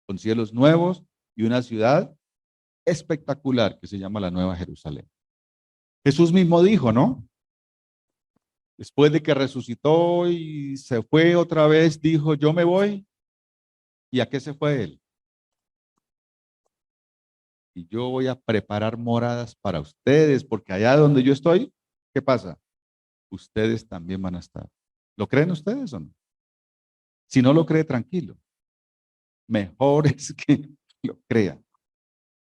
con cielos nuevos y una ciudad espectacular que se llama la Nueva Jerusalén. Jesús mismo dijo, ¿no? Después de que resucitó y se fue otra vez, dijo, yo me voy. ¿Y a qué se fue él? Y yo voy a preparar moradas para ustedes, porque allá donde yo estoy, ¿qué pasa? Ustedes también van a estar. ¿Lo creen ustedes o no? Si no lo cree, tranquilo. Mejor es que lo crea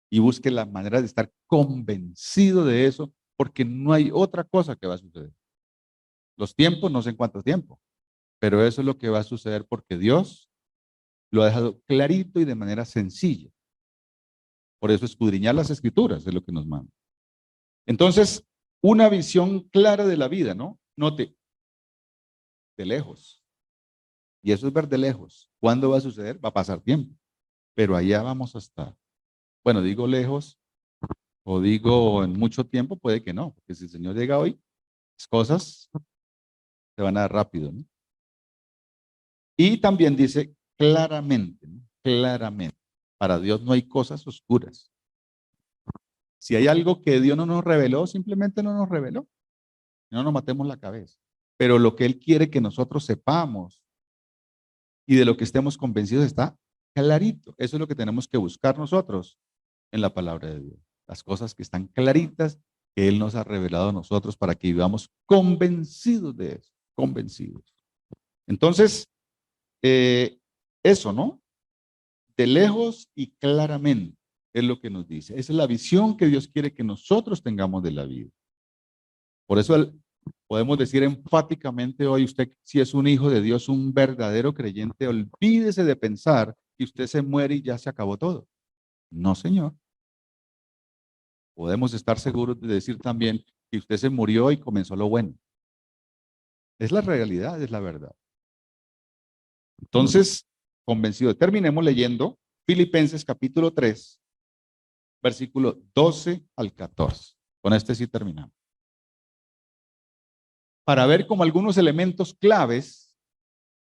y busque la manera de estar convencido de eso, porque no hay otra cosa que va a suceder. Los tiempos, no sé en cuánto tiempo, pero eso es lo que va a suceder porque Dios lo ha dejado clarito y de manera sencilla. Por eso escudriñar las escrituras es lo que nos manda. Entonces, una visión clara de la vida, ¿no? Note, de lejos. Y eso es ver de lejos. ¿Cuándo va a suceder? Va a pasar tiempo. Pero allá vamos a estar. Bueno, digo lejos o digo en mucho tiempo, puede que no. Porque si el Señor llega hoy, las cosas se van a dar rápido, ¿no? Y también dice claramente, ¿no? Claramente. Para Dios no hay cosas oscuras. Si hay algo que Dios no nos reveló, simplemente no nos reveló. No nos matemos la cabeza. Pero lo que Él quiere que nosotros sepamos y de lo que estemos convencidos está clarito. Eso es lo que tenemos que buscar nosotros en la palabra de Dios. Las cosas que están claritas que Él nos ha revelado a nosotros para que vivamos convencidos de eso. Convencidos. Entonces, eso, ¿no? De lejos y claramente es lo que nos dice. Esa es la visión que Dios quiere que nosotros tengamos de la vida. Por eso podemos decir enfáticamente hoy, usted si es un hijo de Dios, un verdadero creyente, olvídese de pensar que usted se muere y ya se acabó todo. No, señor. Podemos estar seguros de decir también que usted se murió y comenzó lo bueno. Es la realidad, es la verdad. Entonces, convencido. Terminemos leyendo Filipenses capítulo 3, versículo 12 al 14. Con este sí terminamos. Para ver como algunos elementos claves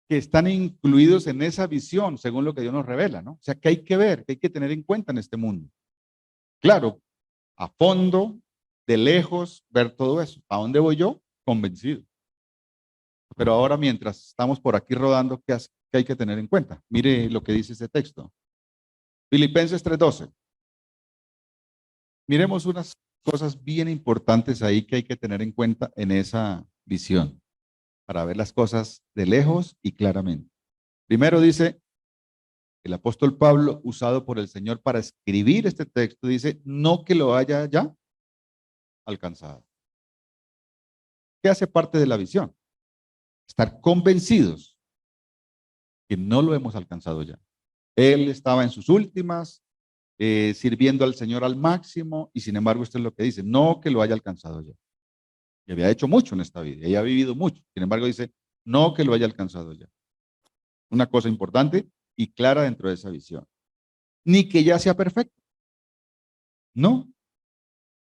que están incluidos en esa visión, según lo que Dios nos revela, ¿no? O sea, que hay que ver, que hay que tener en cuenta en este mundo. Claro, a fondo, de lejos, ver todo eso. ¿A dónde voy yo? Convencido. Pero ahora, mientras estamos por aquí rodando, ¿qué hay que tener en cuenta? Mire lo que dice este texto. Filipenses 3:12. Miremos unas cosas bien importantes ahí que hay que tener en cuenta en esa visión, para ver las cosas de lejos y claramente. Primero dice, el apóstol Pablo, usado por el Señor para escribir este texto, dice, no que lo haya ya alcanzado. ¿Qué hace parte de la visión? Estar convencidos que no lo hemos alcanzado ya. Él estaba en sus últimas, sirviendo al Señor al máximo, y sin embargo, esto es lo que dice, no que lo haya alcanzado ya. Y había hecho mucho en esta vida, y ha vivido mucho. Sin embargo, dice, no que lo haya alcanzado ya. Una cosa importante y clara dentro de esa visión. Ni que ya sea perfecto. No.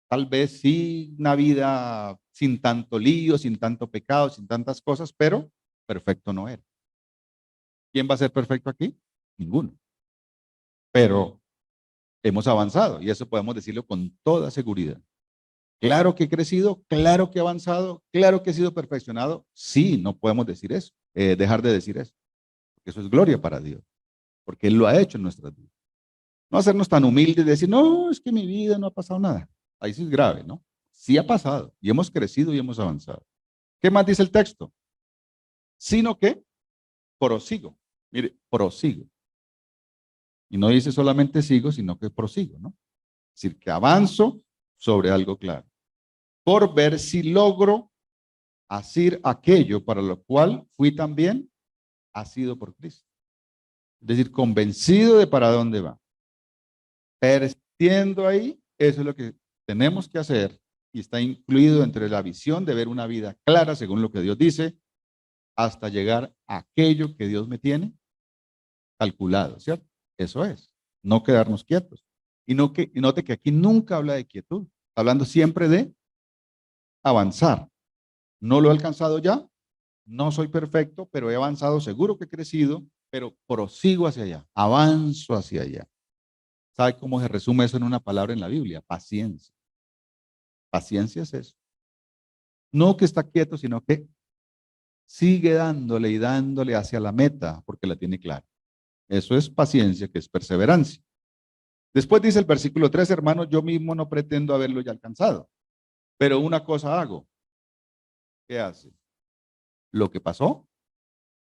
Tal vez sí una vida sin tanto lío, sin tanto pecado, sin tantas cosas, pero perfecto no era. ¿Quién va a ser perfecto aquí? Ninguno. Pero hemos avanzado y eso podemos decirlo con toda seguridad. Claro que he crecido, claro que he avanzado, claro que he sido perfeccionado. Sí, no podemos decir eso, dejar de decir eso, porque eso es gloria para Dios, porque Él lo ha hecho en nuestras vidas. No hacernos tan humildes y decir, no, es que en mi vida no ha pasado nada. Ahí sí es grave, ¿no? Sí ha pasado y hemos crecido y hemos avanzado. ¿Qué más dice el texto? Sino que prosigo. Mire, prosigo. Y no dice solamente sigo, sino que prosigo, ¿no? Es decir, que avanzo sobre algo claro. Por ver si logro hacer aquello para lo cual fui también asido por Cristo. Es decir, convencido de para dónde va. Persistiendo ahí, eso es lo que tenemos que hacer y está incluido entre la visión de ver una vida clara según lo que Dios dice, hasta llegar a aquello que Dios me tiene calculado, ¿cierto? Eso es, no quedarnos quietos. Y note que aquí nunca habla de quietud, está hablando siempre de avanzar. No lo he alcanzado ya, no soy perfecto, pero he avanzado, seguro que he crecido, pero prosigo hacia allá, avanzo hacia allá. ¿Sabe cómo se resume eso en una palabra en la Biblia? Paciencia. Paciencia es eso. No que está quieto, sino que sigue dándole y dándole hacia la meta porque la tiene clara. Eso es paciencia, que es perseverancia. Después dice el versículo 3, hermanos, yo mismo no pretendo haberlo ya alcanzado, pero una cosa hago. ¿Qué hace? Lo que pasó,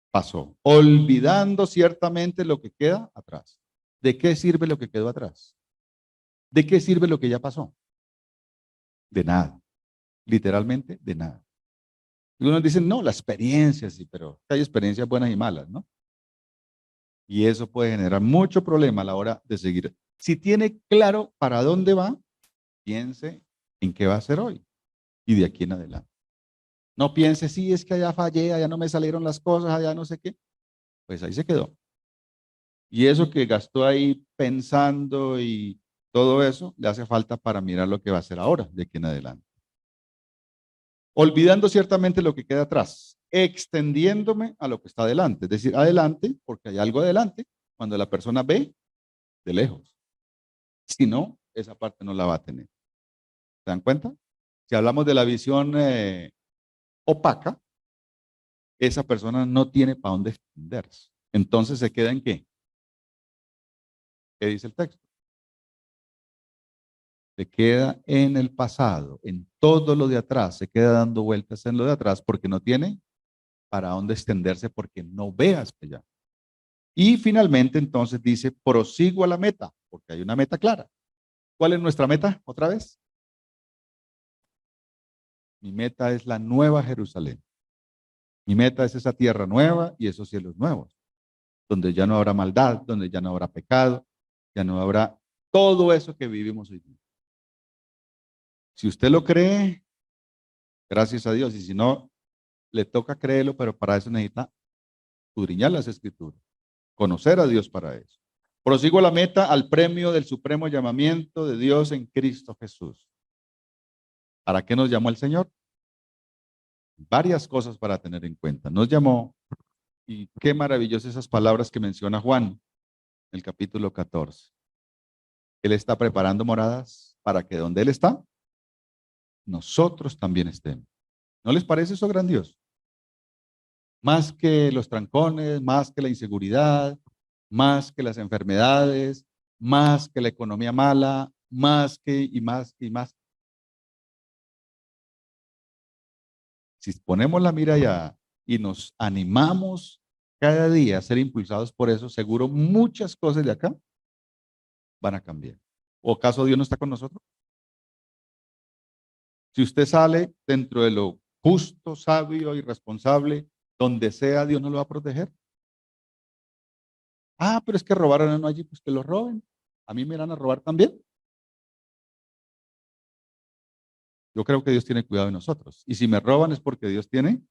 pasó, olvidando ciertamente lo que queda atrás. ¿De qué sirve lo que quedó atrás? ¿De qué sirve lo que ya pasó? De nada, literalmente de nada. Algunos dicen, no, la experiencia, sí, pero hay experiencias buenas y malas, ¿no? Y eso puede generar mucho problema a la hora de seguir. Si tiene claro para dónde va, piense en qué va a hacer hoy y de aquí en adelante. No piense, sí, es que allá fallé, allá no me salieron las cosas, allá no sé qué. Pues ahí se quedó. Y eso que gastó ahí pensando y todo eso, le hace falta para mirar lo que va a hacer ahora, de aquí en adelante. Olvidando ciertamente lo que queda atrás, extendiéndome a lo que está adelante. Es decir, adelante, porque hay algo adelante, cuando la persona ve de lejos. Si no, esa parte no la va a tener. ¿Se dan cuenta? Si hablamos de la visión opaca, esa persona no tiene para dónde extenderse. Entonces se queda en qué? ¿Qué dice el texto? Se queda en el pasado, en todo lo de atrás, se queda dando vueltas en lo de atrás porque no tiene para dónde extenderse, porque no ve hacia allá. Y finalmente entonces dice, prosigo a la meta, porque hay una meta clara. ¿Cuál es nuestra meta? Otra vez. Mi meta es la nueva Jerusalén. Mi meta es esa tierra nueva y esos cielos nuevos, donde ya no habrá maldad, donde ya no habrá pecado, ya no habrá todo eso que vivimos hoy día. Si usted lo cree, gracias a Dios, y si no, le toca creerlo, pero para eso necesita escudriñar las escrituras, conocer a Dios para eso. Prosigo a la meta, al premio del supremo llamamiento de Dios en Cristo Jesús. ¿Para qué nos llamó el Señor? Varias cosas para tener en cuenta. Nos llamó, y qué maravillosas esas palabras que menciona Juan en el capítulo 14. Él está preparando moradas para que donde Él está, nosotros también estemos. ¿No les parece eso grandioso? Más que los trancones, más que la inseguridad, más que las enfermedades, más que la economía mala, más que y más y más. Si ponemos la mira allá y nos animamos cada día a ser impulsados por eso, seguro muchas cosas de acá van a cambiar. ¿O acaso Dios no está con nosotros? Si usted sale dentro de lo justo, sabio y responsable, donde sea, Dios no lo va a proteger. Ah, pero es que robaron a uno allí, pues que lo roben. A mí me irán a robar también. Yo creo que Dios tiene cuidado de nosotros. Y si me roban es porque Dios tiene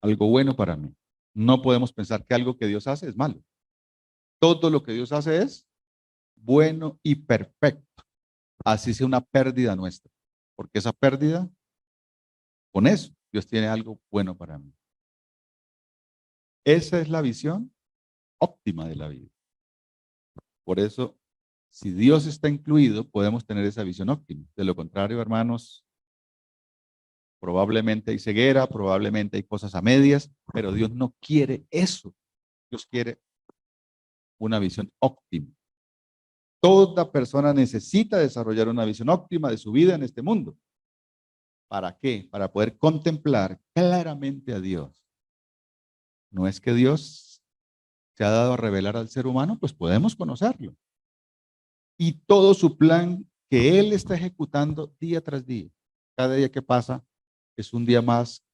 algo bueno para mí. No podemos pensar que algo que Dios hace es malo. Todo lo que Dios hace es bueno y perfecto. Así sea una pérdida nuestra. Porque esa pérdida, con eso, Dios tiene algo bueno para mí. Esa es la visión óptima de la vida. Por eso, si Dios está incluido, podemos tener esa visión óptima. De lo contrario, hermanos, probablemente hay ceguera, probablemente hay cosas a medias, pero Dios no quiere eso. Dios quiere una visión óptima. Toda persona necesita desarrollar una visión óptima de su vida en este mundo. ¿Para qué? Para poder contemplar claramente a Dios. No es que Dios se ha dado a revelar al ser humano, pues podemos conocerlo. Y todo su plan que Él está ejecutando día tras día. Cada día que pasa es un día más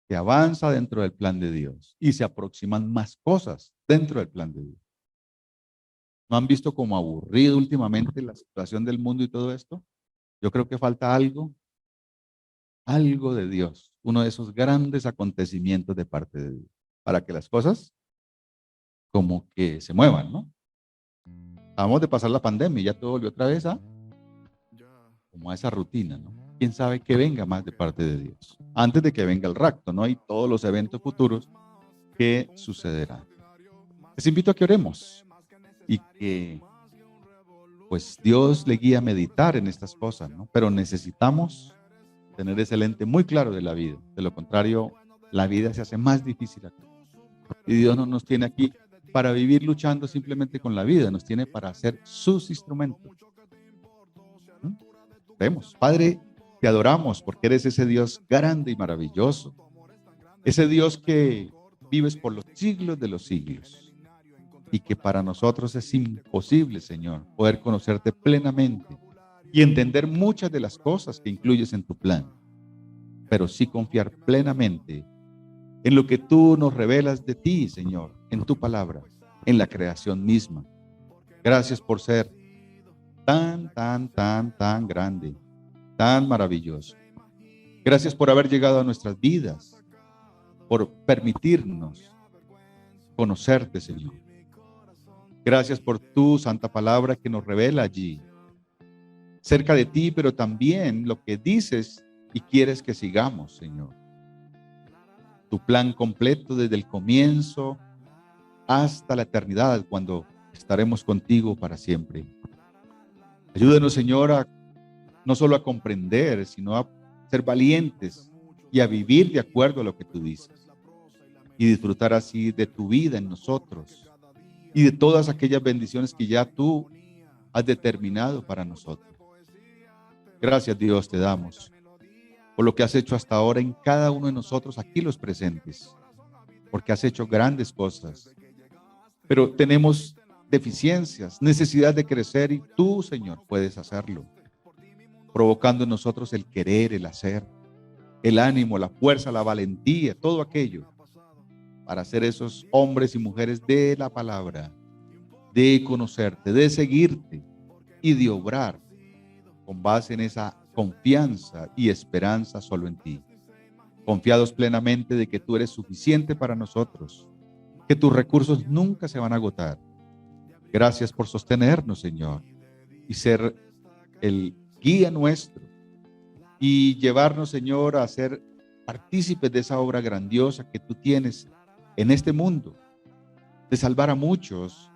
que avanza dentro del plan de Dios y se aproximan más cosas dentro del plan de Dios. ¿No han visto como aburrido últimamente la situación del mundo y todo esto? Yo creo que falta algo de Dios, uno de esos grandes acontecimientos de parte de Dios, para que las cosas como que se muevan, ¿no? Acabamos de pasar la pandemia y ya todo volvió otra vez como a esa rutina, ¿no? ¿Quién sabe qué venga más de parte de Dios? Antes de que venga el rapto, ¿no? Y todos los eventos futuros que sucederán. Les invito a que oremos y que pues Dios le guíe a meditar en estas cosas, ¿no? Pero necesitamos tener ese lente muy claro de la vida. De lo contrario, la vida se hace más difícil aquí. Y Dios no nos tiene aquí para vivir luchando simplemente con la vida, nos tiene para ser sus instrumentos. Vemos, Padre, te adoramos porque eres ese Dios grande y maravilloso. Ese Dios que vives por los siglos de los siglos. Y que para nosotros es imposible, Señor, poder conocerte plenamente y entender muchas de las cosas que incluyes en tu plan, pero sí confiar plenamente en lo que tú nos revelas de ti, Señor, en tu palabra, en la creación misma. Gracias por ser tan grande, tan maravilloso. Gracias por haber llegado a nuestras vidas, por permitirnos conocerte, Señor. Gracias por tu santa palabra que nos revela allí, cerca de ti, pero también lo que dices y quieres que sigamos, Señor. Tu plan completo desde el comienzo hasta la eternidad, cuando estaremos contigo para siempre. Ayúdanos, Señor, no solo a comprender, sino a ser valientes y a vivir de acuerdo a lo que tú dices. Y disfrutar así de tu vida en nosotros y de todas aquellas bendiciones que ya tú has determinado para nosotros. Gracias, Dios, te damos por lo que has hecho hasta ahora en cada uno de nosotros, aquí los presentes, porque has hecho grandes cosas. Pero tenemos deficiencias, necesidad de crecer y tú, Señor, puedes hacerlo, provocando en nosotros el querer, el hacer, el ánimo, la fuerza, la valentía, todo aquello para ser esos hombres y mujeres de la palabra, de conocerte, de seguirte y de obrar con base en esa confianza y esperanza solo en ti. Confiados plenamente de que tú eres suficiente para nosotros, que tus recursos nunca se van a agotar. Gracias por sostenernos, Señor, y ser el guía nuestro y llevarnos, Señor, a ser partícipes de esa obra grandiosa que tú tienes en este mundo, de salvar a muchos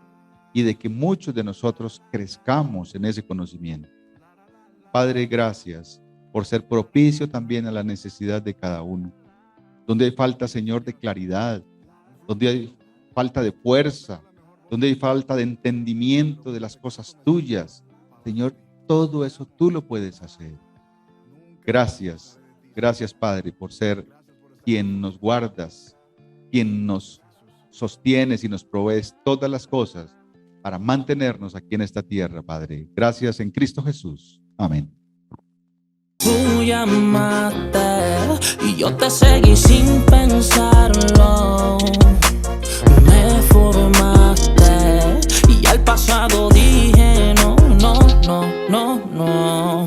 y de que muchos de nosotros crezcamos en ese conocimiento. Padre, gracias por ser propicio también a la necesidad de cada uno. Donde hay falta, Señor, de claridad, donde hay falta de fuerza, donde hay falta de entendimiento de las cosas tuyas, Señor, todo eso tú lo puedes hacer. Gracias, gracias, Padre, por ser quien nos guardas, quien nos sostienes y nos provees todas las cosas para mantenernos aquí en esta tierra, Padre. Gracias en Cristo Jesús. Amén. Tú llamaste y yo te seguí sin pensarlo. Me formé